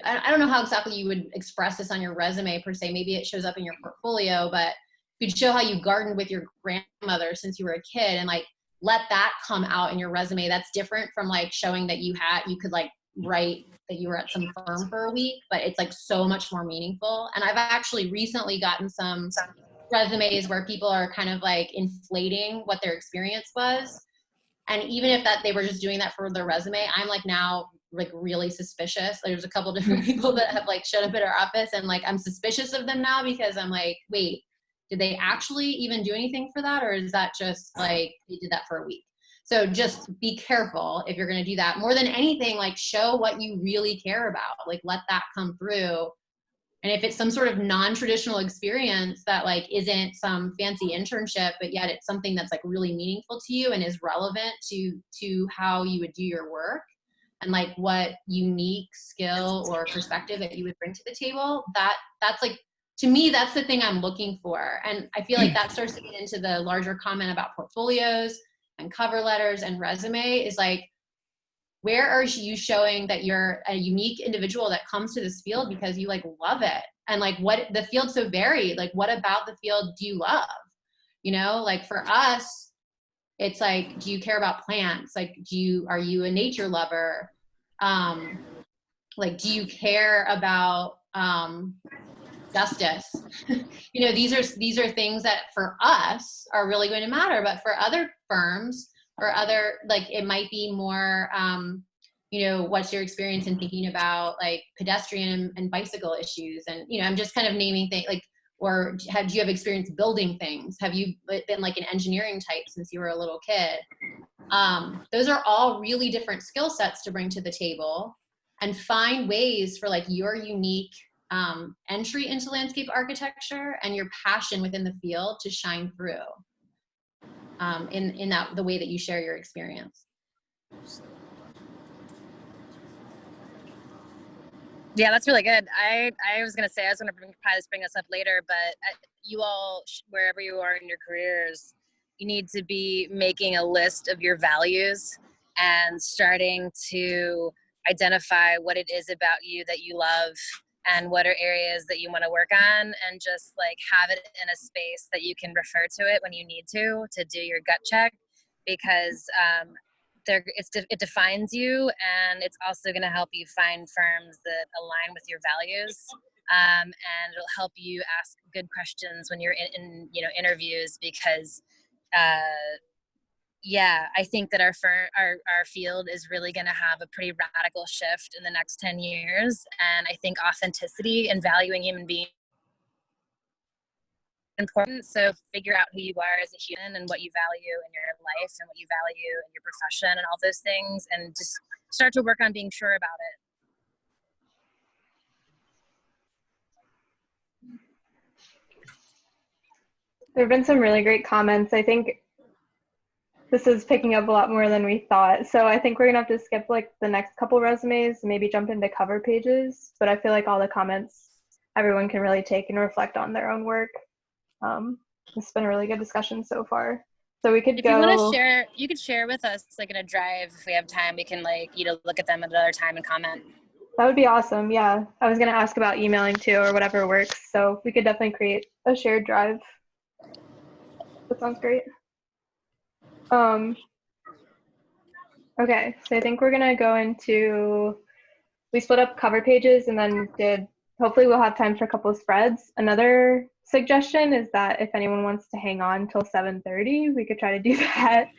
I don't know how exactly you would express this on your resume per se. Maybe it shows up in your portfolio, but you could show how you gardened with your grandmother since you were a kid and like let that come out in your resume. That's different from like showing that you could like write that you were at some firm for a week, but it's like so much more meaningful. And I've actually recently gotten some resumes where people are kind of like inflating what their experience was. And even if they were just doing that for their resume, I'm like now like really suspicious. There's a couple different people that have like showed up at our office and like I'm suspicious of them now because I'm like, wait, did they actually even do anything for that? Or is that just like they did that for a week? So just be careful if you're going to do that. More than anything, like show what you really care about. Like let that come through. And if it's some sort of non-traditional experience that like isn't some fancy internship, but yet it's something that's like really meaningful to you and is relevant to how you would do your work and like what unique skill or perspective that you would bring to the table, that's like, to me, that's the thing I'm looking for. And I feel like that starts to get into the larger comment about portfolios and cover letters and resume is like, where are you showing that you're a unique individual that comes to this field because you like love it? And like what the field's so varied, like what about the field do you love? You know, like for us, it's like, do you care about plants? Like, are you a nature lover? Like, do you care about justice? You know, these are things that for us are really going to matter, but for other firms or other, like it might be more, you know, what's your experience in thinking about like pedestrian and bicycle issues? And, you know, I'm just kind of naming things like, or do you have experience building things? Have you been like an engineering type since you were a little kid? Those are all really different skill sets to bring to the table and find ways for like your unique entry into landscape architecture and your passion within the field to shine through in the way that you share your experience. Yeah, that's really good. I was going to say, I was going to probably bring this up later, but you all, wherever you are in your careers, you need to be making a list of your values and starting to identify what it is about you that you love and what are areas that you want to work on, and just like have it in a space that you can refer to it when you need to do your gut check, because it defines you, and it's also going to help you find firms that align with your values, and it'll help you ask good questions when you're in you know, interviews, because yeah, I think that our field is really going to have a pretty radical shift in the next 10 years, and I think authenticity and valuing human beings important. So figure out who you are as a human and what you value in your life and what you value in your profession and all those things, and just start to work on being sure about it. There have been some really great comments. I think this is picking up a lot more than we thought. So I think we're gonna have to skip like the next couple resumes and maybe jump into cover pages. But I feel like all the comments everyone can really take and reflect on their own work. It's been a really good discussion so far. So we could If you want to share, you could share with us like in a drive if we have time. We can like, you know, look at them at another time and comment. That would be awesome. Yeah, I was gonna ask about emailing too, or whatever works. So we could definitely create a shared drive. That sounds great. Okay, so I think we're gonna go into, we split up cover pages and then hopefully we'll have time for a couple of spreads. Another suggestion is that if anyone wants to hang on till 7:30, we could try to do that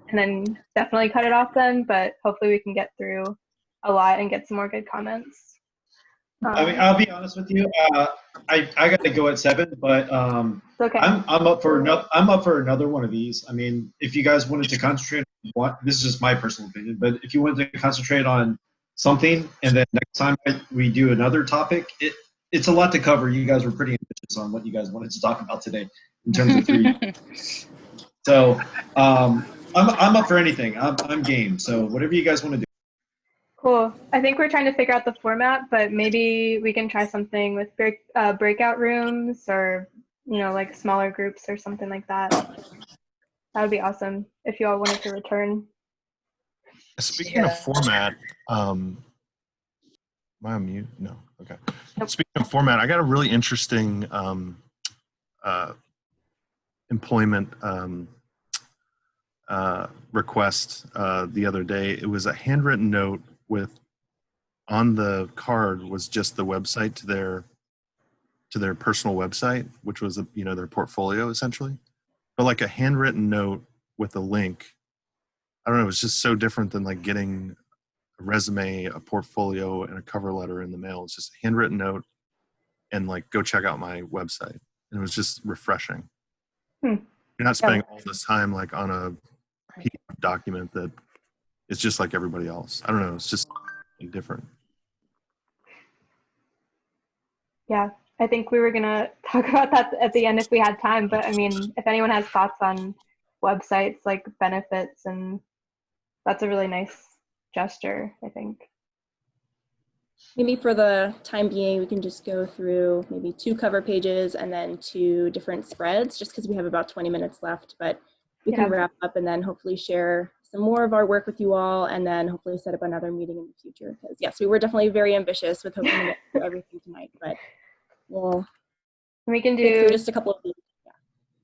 and then definitely cut it off then, but hopefully we can get through a lot and get some more good comments. I mean, I'll be honest with you. I got to go at 7, but It's okay. I'm up for another one of these. I mean, if you guys wanted to concentrate on one, this is just my personal opinion, but if you wanted to concentrate on something and then next time we do another topic, it's a lot to cover. You guys were pretty ambitious on what you guys wanted to talk about today in terms of 3D. So I'm up for anything. I'm game. So whatever you guys want to do. Cool. I think we're trying to figure out the format, but maybe we can try something with breakout rooms or, like smaller groups or something like that. That would be awesome if you all wanted to return. Speaking of format, am I on mute? No. Okay. Nope. Speaking of format, I got a really interesting employment request the other day. It was a handwritten note with, on the card was just the website to their personal website, which was their portfolio essentially, but like a handwritten note with a link. I don't know. It was just so different than like getting a resume, a portfolio, and a cover letter in the mail. It's just a handwritten note and like, go check out my website. And it was just refreshing. You're not spending all this time like on a PDF document that is just like everybody else. I don't know. It's just different. Yeah, I think we were going to talk about that at the end if we had time. But I mean, if anyone has thoughts on websites, like benefits, and that's a really nice gesture, I think. Maybe for the time being, we can just go through maybe 2 cover pages and then 2 different spreads, just because we have about 20 minutes left. But we can wrap up and then hopefully share some more of our work with you all, and then hopefully set up another meeting in the future. Because yes, we were definitely very ambitious with hoping to get through everything tonight, but we can do just a couple of things.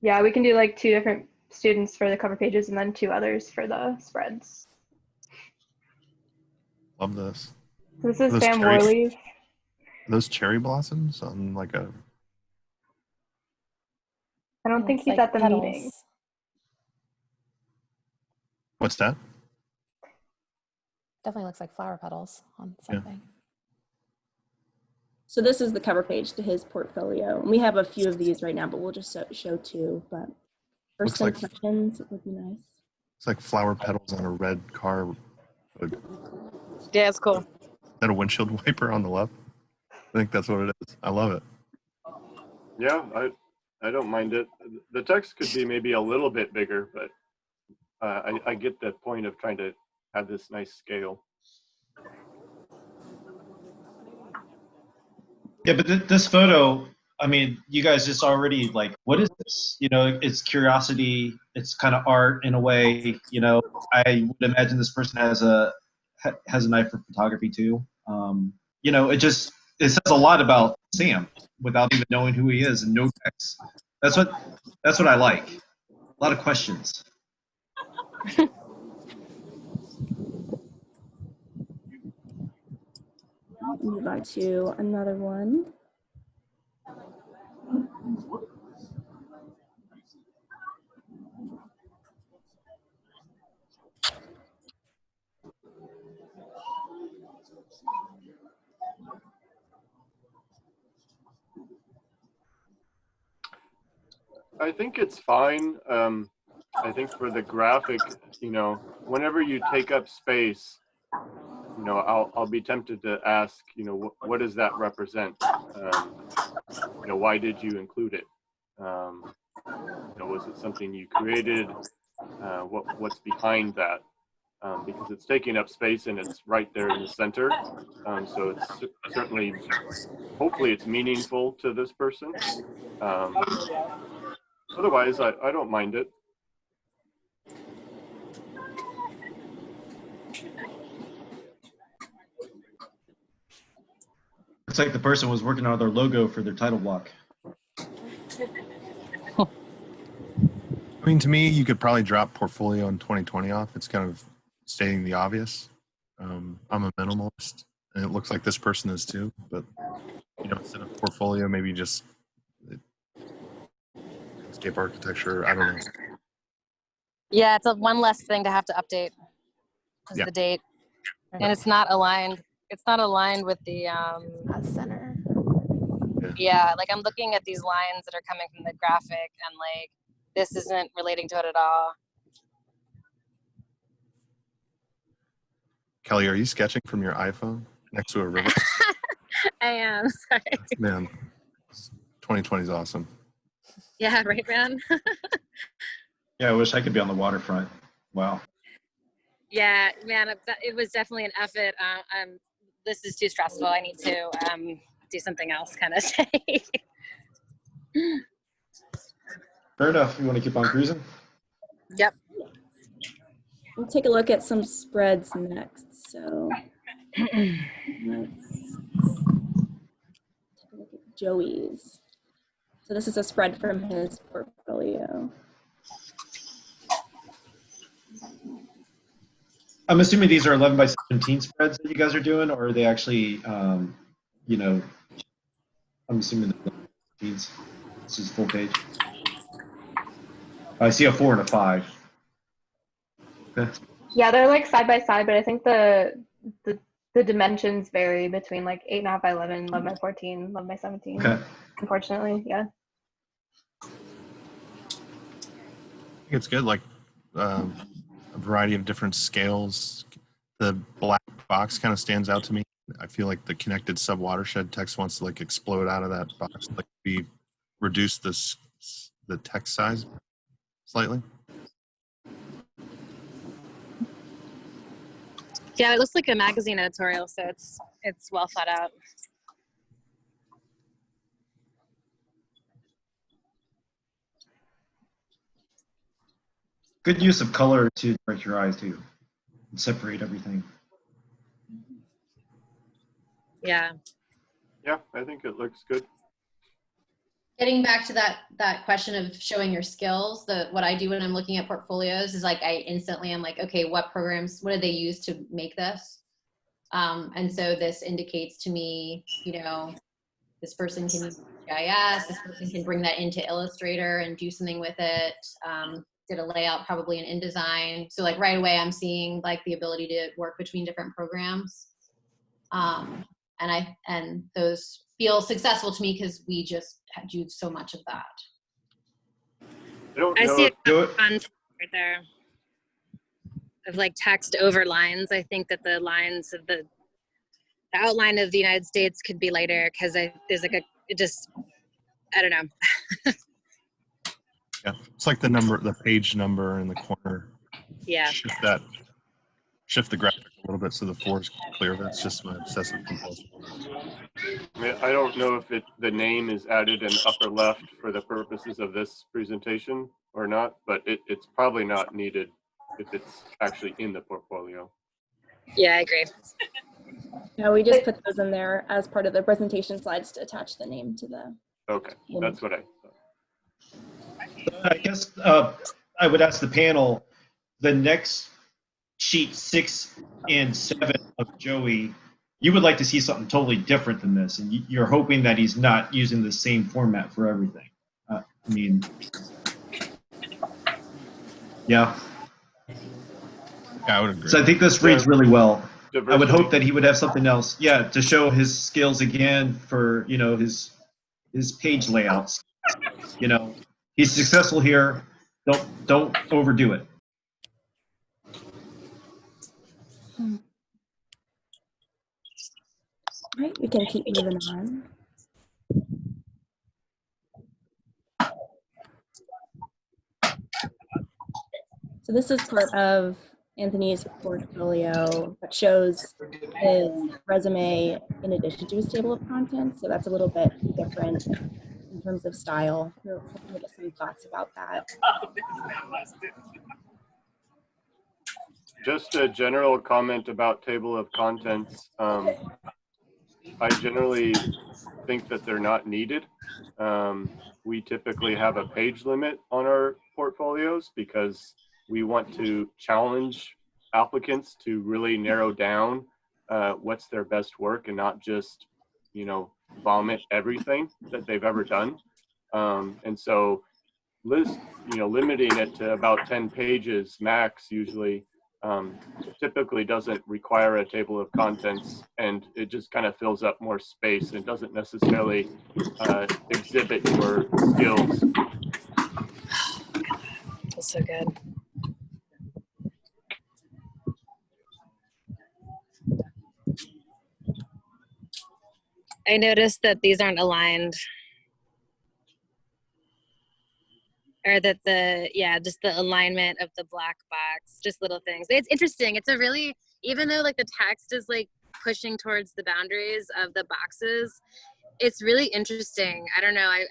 Yeah, we can do like 2 different students for the cover pages and then 2 others for the spreads. Love this. This is Sam Worley's. Those cherry blossoms on like a... I don't think he's at the meeting. What's that? Definitely looks like flower petals on something. Yeah. So this is the cover page to his portfolio. And we have a few of these right now, but we'll just show 2. But for some questions, it would be nice. It's like flower petals on a red car. Yeah, it's cool. Is that a windshield wiper on the left? I think that's what it is. I love it. Yeah, I don't mind it. The text could be maybe a little bit bigger, but I get the point of trying to have this nice scale. Yeah, but this photo, I mean, you guys just already like, what is this? It's curiosity. It's kind of art in a way. I would imagine this person has a knife for photography too. It says a lot about Sam without even knowing who he is and no text. That's what I like. A lot of questions. Move on to another one. I think it's fine. I think for the graphic, whenever you take up space, I'll be tempted to ask, what does that represent? Why did you include it? Was it something you created? What's behind that? Because it's taking up space and it's right there in the center. So it's certainly, hopefully it's meaningful to this person. Otherwise, I don't mind it. It's like the person was working on their logo for their title block. I mean, to me, you could probably drop portfolio in 2020 off. It's kind of stating the obvious. I'm a minimalist, and it looks like this person is too. But instead of portfolio, maybe just landscape architecture. I don't know. Yeah, it's one less thing to have to update. Is the date. And it's not aligned. It's not aligned with the center. Yeah, like I'm looking at these lines that are coming from the graphic, and like this isn't relating to it at all. Kelley, are you sketching from your iPhone next to a river? I am sorry. Man, 2020 is awesome. Yeah, right, man. Yeah, I wish I could be on the waterfront. Wow. Yeah, man, it was definitely an effort. This is too stressful. I need to do something else, kind of thing. Fair enough. You want to keep on cruising? Yep. We'll take a look at some spreads next. So let's take a look at Joey's. So this is a spread from his portfolio. I'm assuming these are 11 by 17 spreads that you guys are doing, or are they actually, you know, I'm assuming they're 17s. This is full page. I see a 4 and a 5. Okay. Yeah, they're like side by side, but I think the dimensions vary between like 8.5 by 11, 11 by 14, 11 by 17. Okay. Unfortunately, yeah. I think it's good, like a variety of different scales. The black box kind of stands out to me. I feel like the connected subwatershed text wants to like explode out of that box, like we reduce the text size slightly. Yeah, it looks like a magazine editorial, so it's well thought out. Good use of color to direct your eyes too, and separate everything. Yeah. Yeah, I think it looks good. Getting back to that question of showing your skills, what I do when I'm looking at portfolios is like I instantly am like, okay, what did they use to make this? And so this indicates to me, you know, this person can use GIS, this person can bring that into Illustrator and do something with it. Did a layout probably in InDesign. So like right away I'm seeing like the ability to work between different programs. And those feel successful to me because we just do so much of that. I see a content right there of like text over lines. I think that the lines of the outline of the United States could be lighter because there's like I don't know. Yeah, it's like the page number in the corner. Yeah. Shift the graphic a little bit so the 4 is clear. That's just my obsessive compulsion. I mean, I don't know if the name is added in upper left for the purposes of this presentation or not, but it's probably not needed if it's actually in the portfolio. Yeah, I agree. No, we just put those in there as part of the presentation slides to attach the name to the. Okay, that's what I thought. I guess I would ask the panel, the next sheet 6 and 7 of Joey, you would like to see something totally different than this, and you're hoping that he's not using the same format for everything. I mean, yeah. Yeah, I would agree. So I think this reads really well. Diversity. I would hope that he would have something else, yeah, to show his skills again for, you know, his page layouts. You know, he's successful here. Don't overdo it. Right, we can keep moving on. So this is part of Anthony's portfolio that shows his resume in addition to his table of contents. So that's a little bit different in terms of style. We're hoping to get some thoughts about that. Just a general comment about table of contents. I generally think that they're not needed. We typically have a page limit on our portfolios because we want to challenge applicants to really narrow down what's their best work and not just, you know, vomit everything that they've ever done. And so limiting it to about 10 pages max usually typically doesn't require a table of contents, and it just kind of fills up more space and doesn't necessarily exhibit your skills. That's so good. I noticed that these aren't aligned. Or that just the alignment of the black box, just little things. It's interesting. It's a really, even though like the text is like pushing towards the boundaries of the boxes, it's really interesting. I don't know. I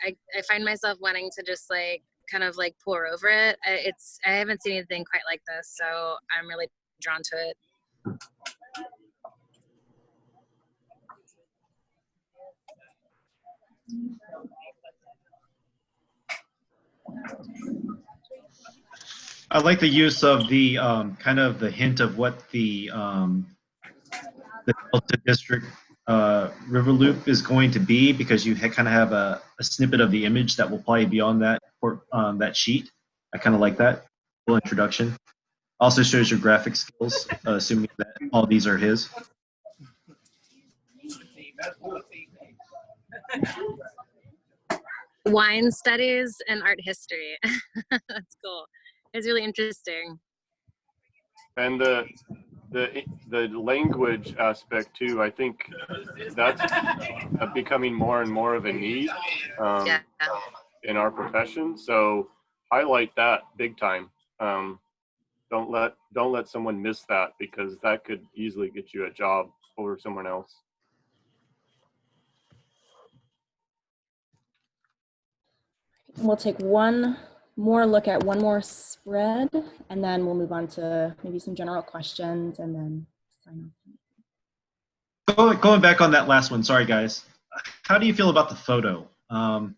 find myself wanting to just like kind of like pour over it. I haven't seen anything quite like this, so I'm really drawn to it. I like the use of the kind of the hint of what the Delta District river loop is going to be, because you kind of have a snippet of the image that will probably be on that that sheet. I kind of like that little introduction. Also shows your graphic skills, assuming that all these are his. Wine studies and art history. That's cool. It's really interesting. And the language aspect too, I think that's becoming more and more of a need in our profession. So highlight that big time. Don't let someone miss that, because that could easily get you a job over someone else. We'll take one more look at one more spread, and then we'll move on to maybe some general questions and then sign off. Going back on that last one, sorry guys. How do you feel about the photo? I'm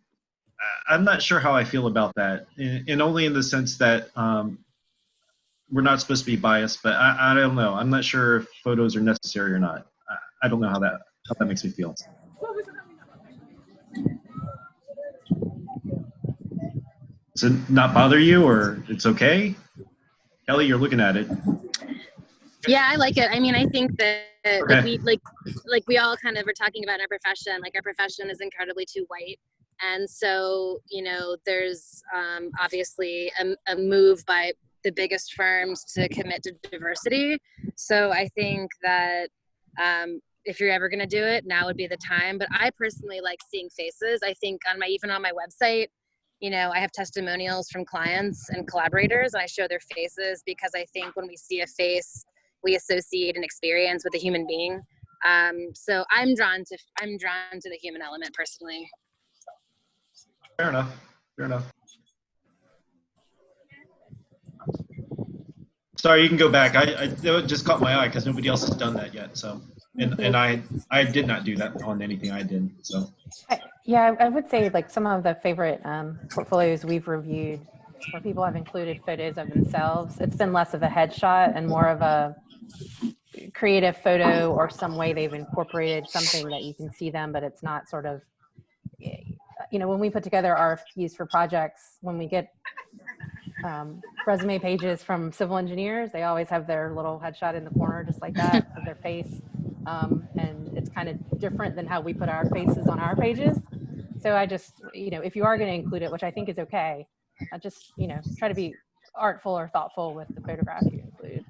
not sure how I feel about that, and only in the sense that we're not supposed to be biased, but I don't know. I'm not sure if photos are necessary or not. I don't know how that makes me feel. Does it not bother you, or it's okay? Kelley, you're looking at it. Yeah, I like it. I mean, I think that like we all kind of are talking about in our profession. Like our profession is incredibly too white, and so there's obviously a move by the biggest firms to commit to diversity. So I think that if you're ever going to do it, now would be the time. But I personally like seeing faces. I think even on my website, I have testimonials from clients and collaborators, and I show their faces, because I think when we see a face, we associate an experience with a human being. So I'm drawn to the human element personally. Fair enough. Fair enough. Sorry, you can go back. It just caught my eye because nobody else has done that yet. So, and I did not do that on anything I did. So. Yeah, I would say like some of the favorite portfolios we've reviewed where people have included photos of themselves. It's been less of a headshot and more of a creative photo, or some way they've incorporated something that you can see them, but it's not sort of, when we put together RFPs for projects, when we get resume pages from civil engineers, they always have their little headshot in the corner, just like that, of their face. And it's kind of different than how we put our faces on our pages. So I just, if you are going to include it, which I think is okay, I just, try to be artful or thoughtful with the photograph you include.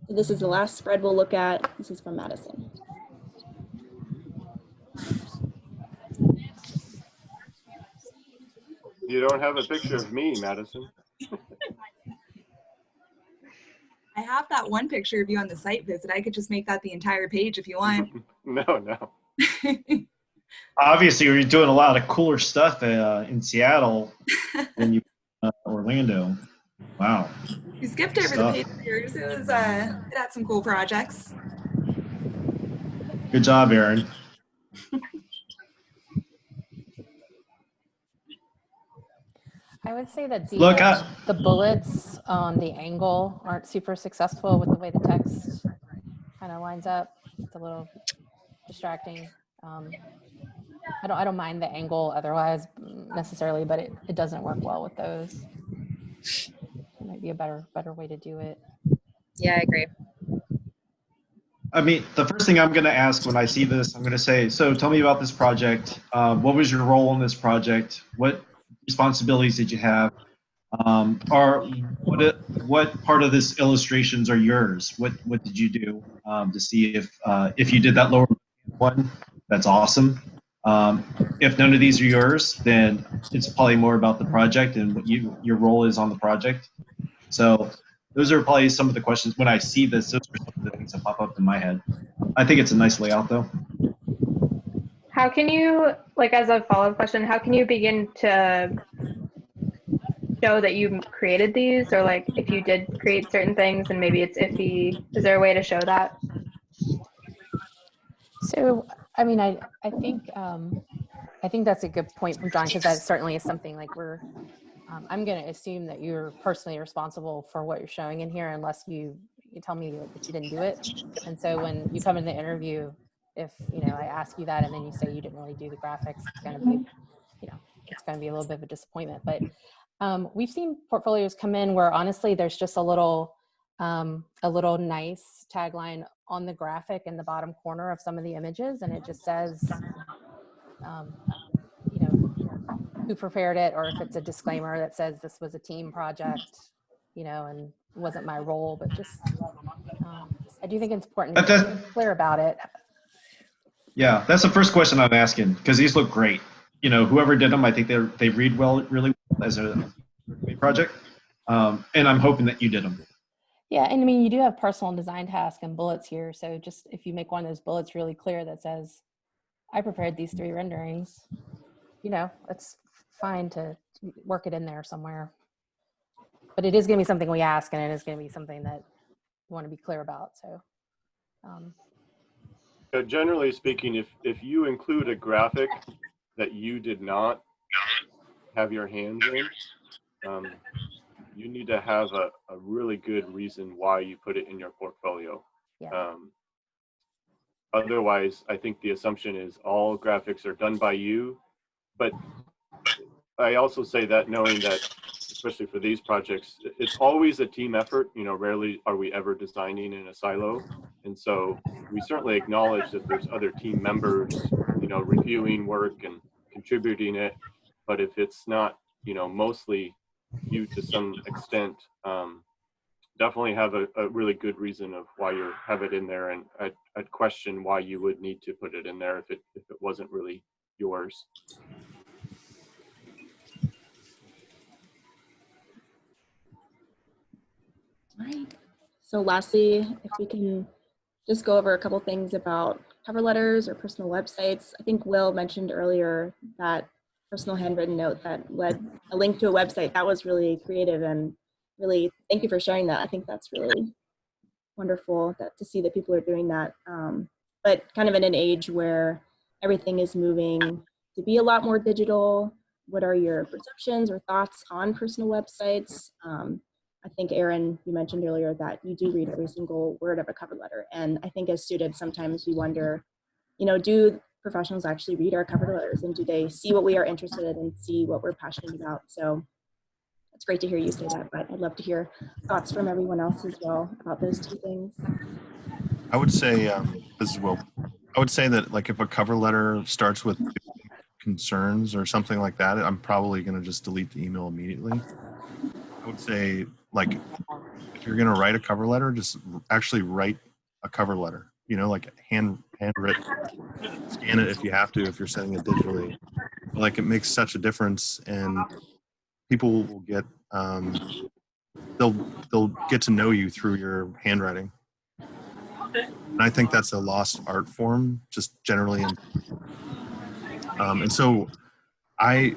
This is the last spread we'll look at. This is from Madison. You don't have a picture of me, Madison. I have that one picture of you on the site visit. I could just make that the entire page if you want. No. Obviously, you're doing a lot of cooler stuff in Seattle than you Orlando. Wow. You skipped over the page of yours. It had some cool projects. Good job, Aaron. I would say that the bullets on the angle aren't super successful with the way the text kind of lines up. It's a little distracting. I don't mind the angle otherwise necessarily, but it doesn't work well with those. It might be a better way to do it. Yeah, I agree. I mean, the first thing I'm going to ask when I see this, I'm going to say, so tell me about this project. What was your role in this project? What responsibilities did you have? Or what part of this illustrations are yours? What did you do to see if you did that lower one? That's awesome. If none of these are yours, then it's probably more about the project and what your role is on the project. So those are probably some of the questions when I see this. Those are some of the things that pop up in my head. I think it's a nice layout, though. How can you, like, as a follow-up question, how can you begin to show that you created these, or like if you did create certain things and maybe it's iffy, is there a way to show that? So, I mean, I think that's a good point from John, because that certainly is something like I'm going to assume that you're personally responsible for what you're showing in here, unless you tell me that you didn't do it. And so when you come in the interview, if I ask you that and then you say you didn't really do the graphics, it's going to be, it's going to be a little bit of a disappointment. But we've seen portfolios come in where honestly there's just a little nice tagline on the graphic in the bottom corner of some of the images, and it just says, who prepared it, or if it's a disclaimer that says this was a team project, and wasn't my role, but just I do think it's important to be clear about it. Yeah, that's the first question I'm asking, because these look great. Whoever did them, I think they read really well as a project, and I'm hoping that you did them. Yeah, and I mean, you do have personal design task and bullets here, so just if you make one of those bullets really clear that says, I prepared these 3 renderings, it's fine to work it in there somewhere. But it is going to be something we ask, and it is going to be something that we want to be clear about. So, generally speaking, if you include a graphic that you did not have your hands in, you need to have a really good reason why you put it in your portfolio. Yeah. Otherwise, I think the assumption is all graphics are done by you. But I also say that knowing that, especially for these projects, it's always a team effort. Rarely are we ever designing in a silo. And so we certainly acknowledge that there's other team members, reviewing work and contributing it. But if it's not, mostly you to some extent, definitely have a really good reason of why you have it in there. And I'd question why you would need to put it in there if it wasn't really yours. Right. So lastly, if we can just go over a couple things about cover letters or personal websites. I think Will mentioned earlier that personal handwritten note that led a link to a website. That was really creative, and really thank you for sharing that. I think that's really wonderful to see that people are doing that. But kind of in an age where everything is moving to be a lot more digital, what are your perceptions or thoughts on personal websites? I think, Aaron, you mentioned earlier that you do read every single word of a cover letter. And I think as students, sometimes we wonder, do professionals actually read our cover letters, and do they see what we are interested in and see what we're passionate about? So it's great to hear you say that, but I'd love to hear thoughts from everyone else as well about those 2 things. I would say, this is Will. I would say that, like, if a cover letter starts with concerns or something like that, I'm probably going to just delete the email immediately. I would say, like, if you're going to write a cover letter, just actually write a cover letter, like handwritten. Scan it if you have to, if you're sending it digitally. Like, it makes such a difference, and people will get, they'll get to know you through your handwriting. And I think that's a lost art form, just generally. And so I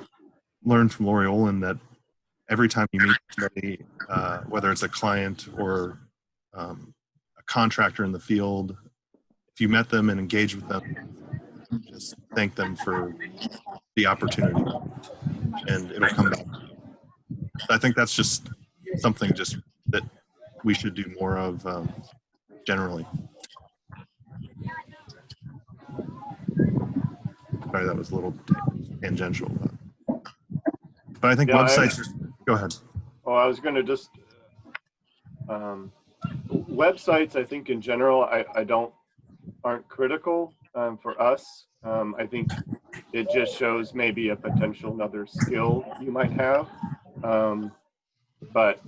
learned from Lori Olin that every time you meet somebody, whether it's a client or a contractor in the field, if you met them and engaged with them, just thank them for the opportunity, and it'll come back. I think that's just something just that we should do more of generally. Sorry, that was a little tangential. But I think websites... Go ahead. Oh, I was going to just, websites, I think in general, aren't critical for us. I think it just shows maybe a potential another skill you might have. But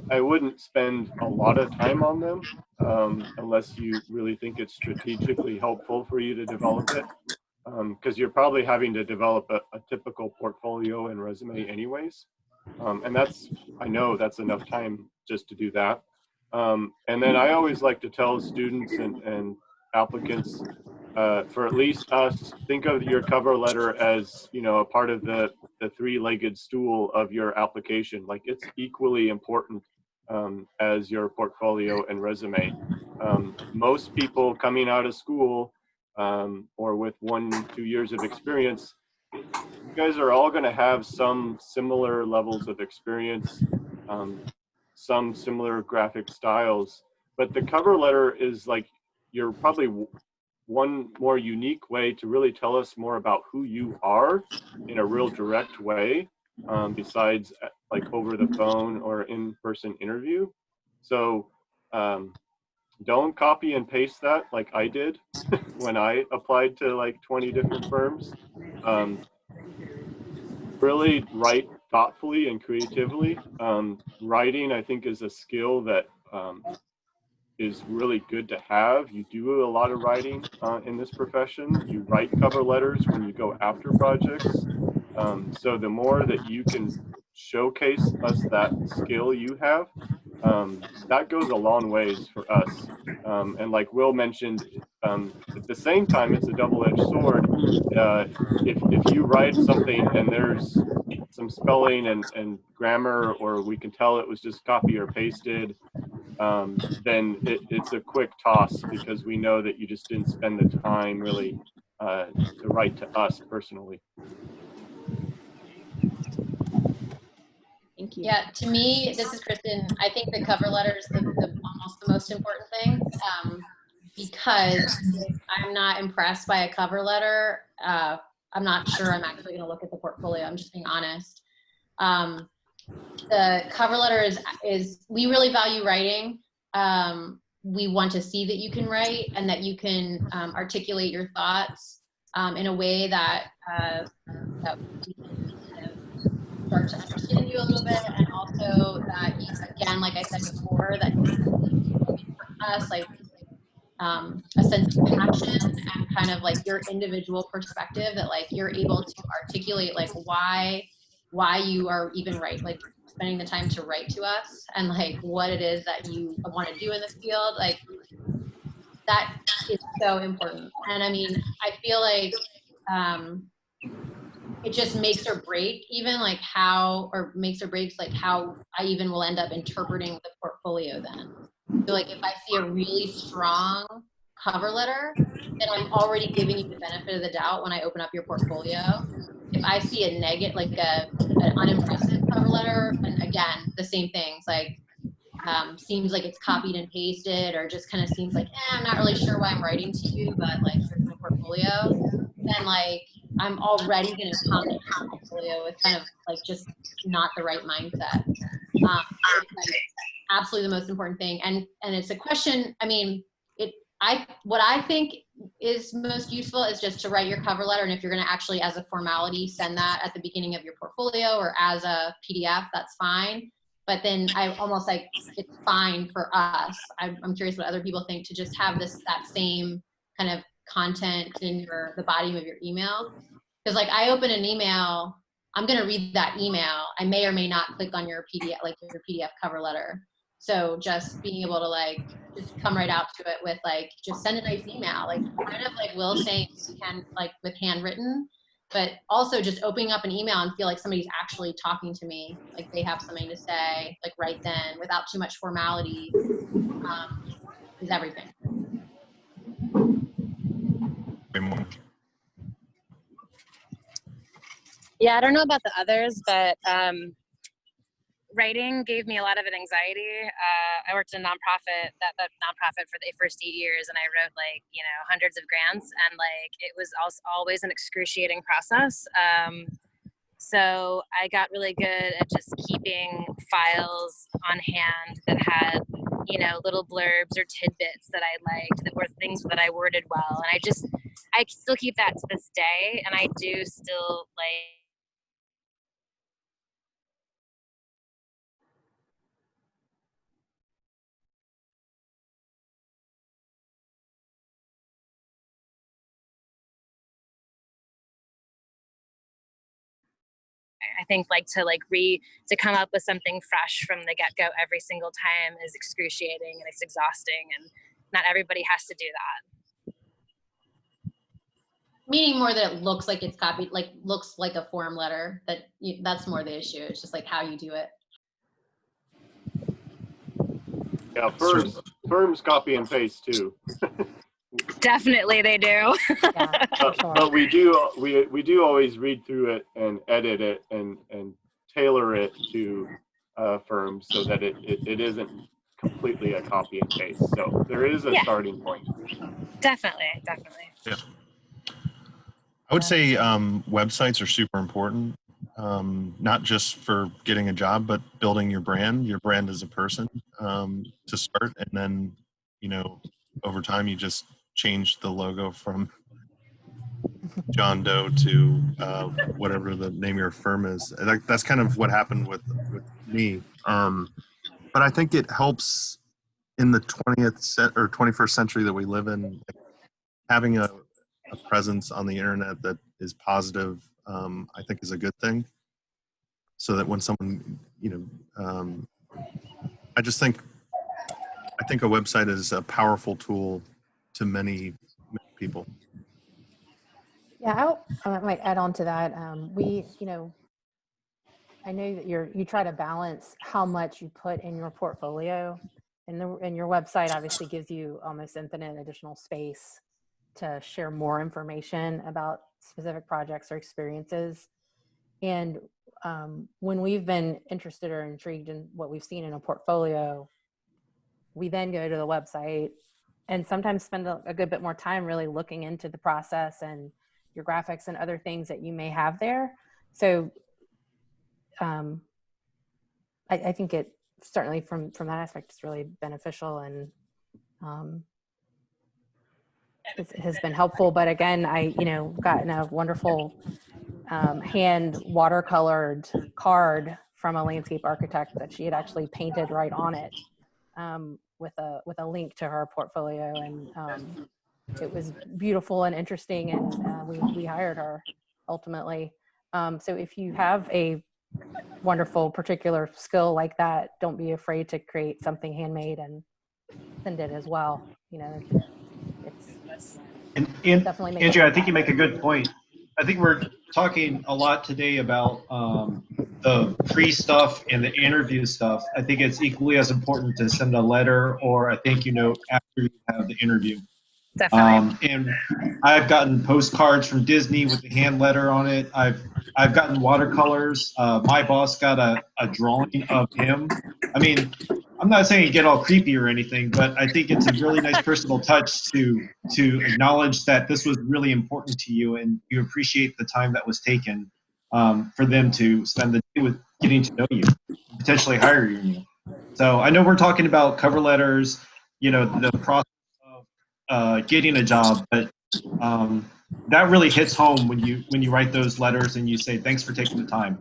I wouldn't spend a lot of time on them unless you really think it's strategically helpful for you to develop it. Because you're probably having to develop a typical portfolio and resume anyways. And I know that's enough time just to do that. And then I always like to tell students and applicants, for at least us, think of your cover letter as, a part of the three-legged stool of your application. Like, it's equally important as your portfolio and resume. Most people coming out of school or with 1-2 years of experience, you guys are all going to have some similar levels of experience, some similar graphic styles, but the cover letter is like you're probably one more unique way to really tell us more about who you are in a real direct way, besides like over the phone or in-person interview. So don't copy and paste that like I did when I applied to like 20 different firms. Really write thoughtfully and creatively. Writing, I think, is a skill that is really good to have. You do a lot of writing in this profession. You write cover letters when you go after projects. So the more that you can showcase us that skill you have, that goes a long ways for us. And like Will mentioned, at the same time, it's a double-edged sword. If you write something and there's some spelling and grammar, or we can tell it was just copy or pasted, then it's a quick toss because we know that you just didn't spend the time really to write to us personally. Thank you. Yeah, to me, this is Kristen. I think the cover letter is almost the most important thing, because if I'm not impressed by a cover letter, I'm not sure I'm actually going to look at the portfolio. I'm just being honest. The cover letter is we really value writing. We want to see that you can write and that you can articulate your thoughts in a way that we can start to understand you a little bit, and also that, again, like I said before, that for us, like a sense of passion and kind of like your individual perspective, that like you're able to articulate like why you are even like spending the time to write to us, and like what it is that you want to do in the field. Like, that is so important. And I mean, I feel like it just makes or break even like how I even will end up interpreting the portfolio then. So like if I see a really strong cover letter, then I'm already giving you the benefit of the doubt when I open up your portfolio. If I see a negative, like an unimpressive cover letter, and again, the same things, like seems like it's copied and pasted, or just kind of seems like, I'm not really sure why I'm writing to you, but like here's my portfolio, then like I'm already going to come to your portfolio with kind of like just not the right mindset. It's like absolutely the most important thing. And it's a question, I mean, what I think is most useful is just to write your cover letter. And if you're going to actually, as a formality, send that at the beginning of your portfolio or as a PDF, that's fine. But then I almost like, it's fine for us. I'm curious what other people think, to just have that same kind of content in the body of your email. Because like I open an email, I'm going to read that email. I may or may not click on your PDF, like your PDF cover letter. So just being able to like, just come right out to it with like, just send a nice email, like kind of like Will saying, like with handwritten, but also just opening up an email and feel like somebody's actually talking to me, like they have something to say, like right then, without too much formality, is everything. Yeah, I don't know about the others, but writing gave me a lot of anxiety. I worked in a nonprofit, that nonprofit for the first 8 years, and I wrote like, hundreds of grants, and like it was always an excruciating process. So I got really good at just keeping files on hand that had, you know, little blurbs or tidbits that I liked, that were things that I worded well. And I still keep that to this day. And I do still like, I think like to come up with something fresh from the get-go every single time is excruciating and it's exhausting, and not everybody has to do that. Meaning more that it looks like it's copied, like looks like a form letter. That's more the issue. It's just like how you do it. Yeah, firms copy and paste too. Definitely they do. But we do always read through it and edit it and tailor it to firms so that it isn't completely a copy and paste. So there is a starting point. Definitely. Yeah. I would say websites are super important, not just for getting a job, but building your brand as a person to start. And then, you know, over time, you just change the logo from John Doe to whatever the name of your firm is. That's kind of what happened with me. But I think it helps in the 20th or 21st century that we live in, having a presence on the internet that is positive, I think is a good thing. So that when someone, you know, I think a website is a powerful tool to many people. Yeah, I might add on to that. You know, I know that you try to balance how much you put in your portfolio, and your website obviously gives you almost infinite additional space to share more information about specific projects or experiences. And when we've been interested or intrigued in what we've seen in a portfolio, we then go to the website and sometimes spend a good bit more time really looking into the process and your graphics and other things that you may have there. So I think it certainly from that aspect is really beneficial, and it has been helpful. But again, you know, gotten a wonderful hand watercolored card from a landscape architect that she had actually painted right on it, with a link to her portfolio, and it was beautiful and interesting, and we hired her ultimately. So if you have a wonderful particular skill like that, don't be afraid to create something handmade and send it as well. You know, it's definitely makes Andrea, I think you make a good point. I think we're talking a lot today about the pre-stuff and the interview stuff. I think it's equally as important to send a letter or a thank you note after you have the interview. Definitely. And I've gotten postcards from Disney with the hand letter on it. I've gotten watercolors. My boss got a drawing of him. I mean, I'm not saying get all creepy or anything, but I think it's a really nice personal touch to acknowledge that this was really important to you and you appreciate the time that was taken for them to spend the day with getting to know you, potentially hire you. So I know we're talking about cover letters, you know, the process of getting a job, but that really hits home when you write those letters and you say thanks for taking the time.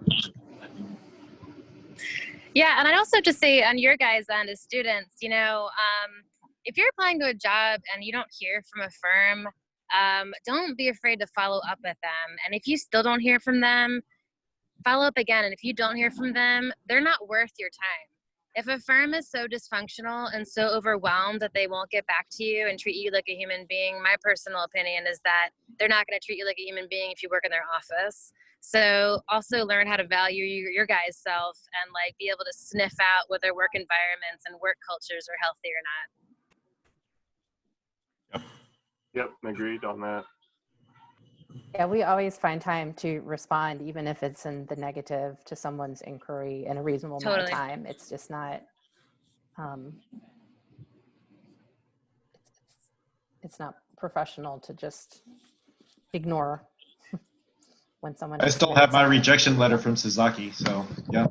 Yeah, and I'd also just say on your guys' end as students, you know, if you're applying to a job and you don't hear from a firm, don't be afraid to follow up with them. And if you still don't hear from them, follow up again. And if you don't hear from them, they're not worth your time. If a firm is so dysfunctional and so overwhelmed that they won't get back to you and treat you like a human being, my personal opinion is that they're not going to treat you like a human being if you work in their office. So also learn how to value your guys' self and like be able to sniff out whether work environments and work cultures are healthy or not. Yep, agreed on that. Yeah, we always find time to respond, even if it's in the negative, to someone's inquiry in a reasonable amount of time. It's just not, it's not professional to just ignore. when someone I has still have submitted my something. rejection letter from Suzaki, so yeah.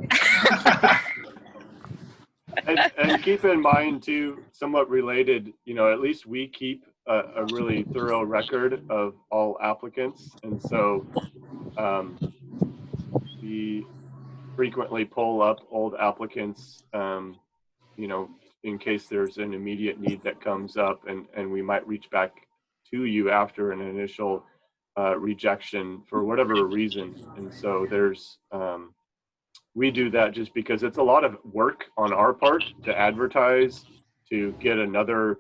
And keep in mind too, somewhat related, at least we keep a really thorough record of all applicants. And so we frequently pull up old applicants, in case there's an immediate need that comes up, and we might reach back to you after an initial rejection for whatever reason. And so we do that just because it's a lot of work on our part to advertise, to get another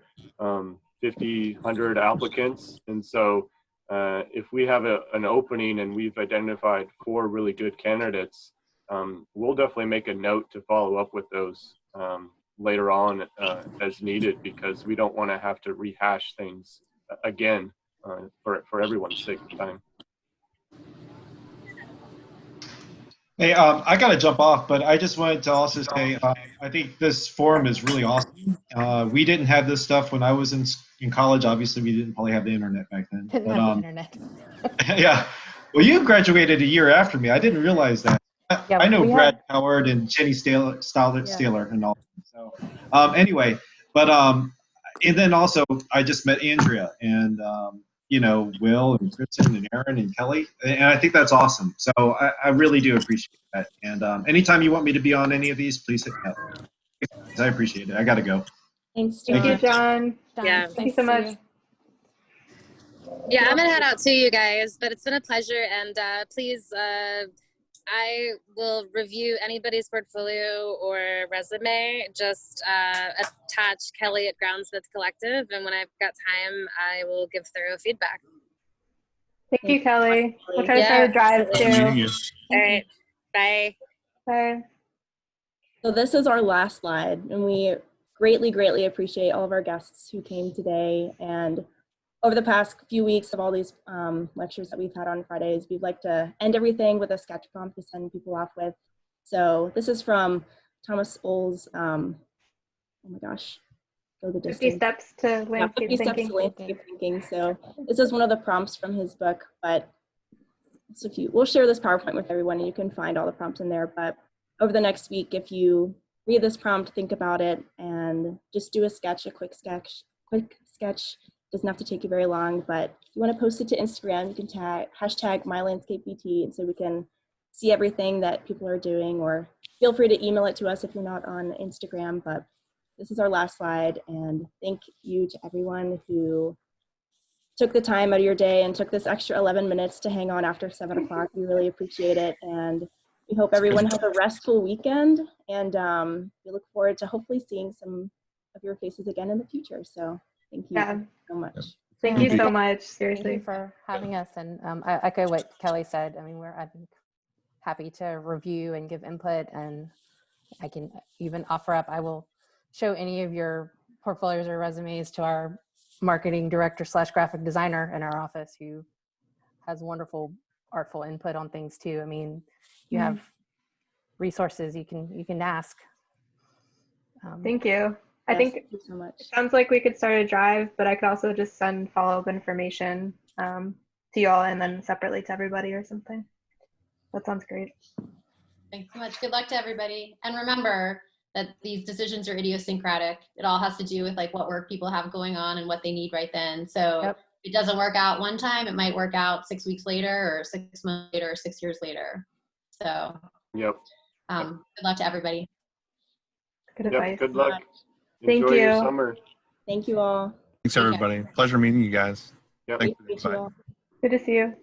50, 100 applicants. And so if we have an opening and we've identified 4 really good candidates, we'll definitely make a note to follow up with those later on as needed, because we don't want to have to rehash things again for everyone's sake of time. Hey, I got to jump off, but I just wanted to also say I think this forum is really awesome. We didn't have this stuff when I was in college. Obviously, we didn't probably have the internet back then. Didn't But have the internet. yeah, well, you graduated a year after me. I didn't realize that. Yeah, I know we Brad had- Howard and Jenny Staler and all. So anyway, but and then also I just met Andrea and Will and Kristen and Aaron and Kelley, and I think that's awesome. So I really do appreciate that. And anytime you want me to be on any of these, please hit me up. I appreciate it. I got to go. Thanks, Thank you, John. Yeah. Thank you so much. Yeah, I'm gonna head out too, you guys, but it's been a pleasure, and please, I will review anybody's portfolio or resume. Just attach Kelley at Groundsmith Collective, and when I've got time, I will give thorough feedback. Thank you, Kelley. We'll try to start a drive too. All right, bye. Bye. So this is our last slide, and we greatly, greatly appreciate all of our guests who came today. And over the past few weeks of all these lectures that we've had on Fridays, we'd like to end everything with a sketch prompt to send people off with. So this is from Thomas Ohl's, oh my gosh, go the distance. 50 steps to landscape 50 steps thinking. to landscape thinking. So this is one of the prompts from his book, but so we'll share this PowerPoint with everyone and you can find all the prompts in there. But over the next week, if you read this prompt, think about it, and just do a sketch, a quick sketch. Doesn't have to take you very long, but if you want to post it to Instagram, you can hashtag MyLandscapeBT, and so we can see everything that people are doing, or feel free to email it to us if you're not on Instagram. But this is our last slide, and thank you to everyone who took the time out of your day and took this extra 11 minutes to hang on after 7 o'clock. We really appreciate it, and we hope everyone has a restful weekend, and we look forward to hopefully seeing some of your faces again in the future. So thank you so much. Thank you so much. Seriously. Thank you for having us. And I echo what Kelley said. I mean, I'm happy to review and give input, and I can even offer up. I will show any of your portfolios or resumes to our marketing director / graphic designer in our office, who has wonderful artful input on things too. I mean, you have resources you can ask. Thank you. I Yes, think thank you so much. it sounds like we could start a drive, but I could also just send follow-up information to you all and then separately to everybody or something. That sounds great. Thanks so much. Good luck to everybody. And remember that these decisions are idiosyncratic. It all has to do with like what work people have going on and what they need right then. So if it doesn't work out one time, it might work out 6 weeks later or 6 months later or 6 years later. So good luck to everybody. Good advice. Good luck. Thank Enjoy you. your summer. Thank you all. Thanks, everybody. Pleasure meeting you guys. Yep. Thanks for the invite. Good to see you.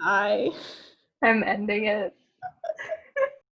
Bye. I'm ending it.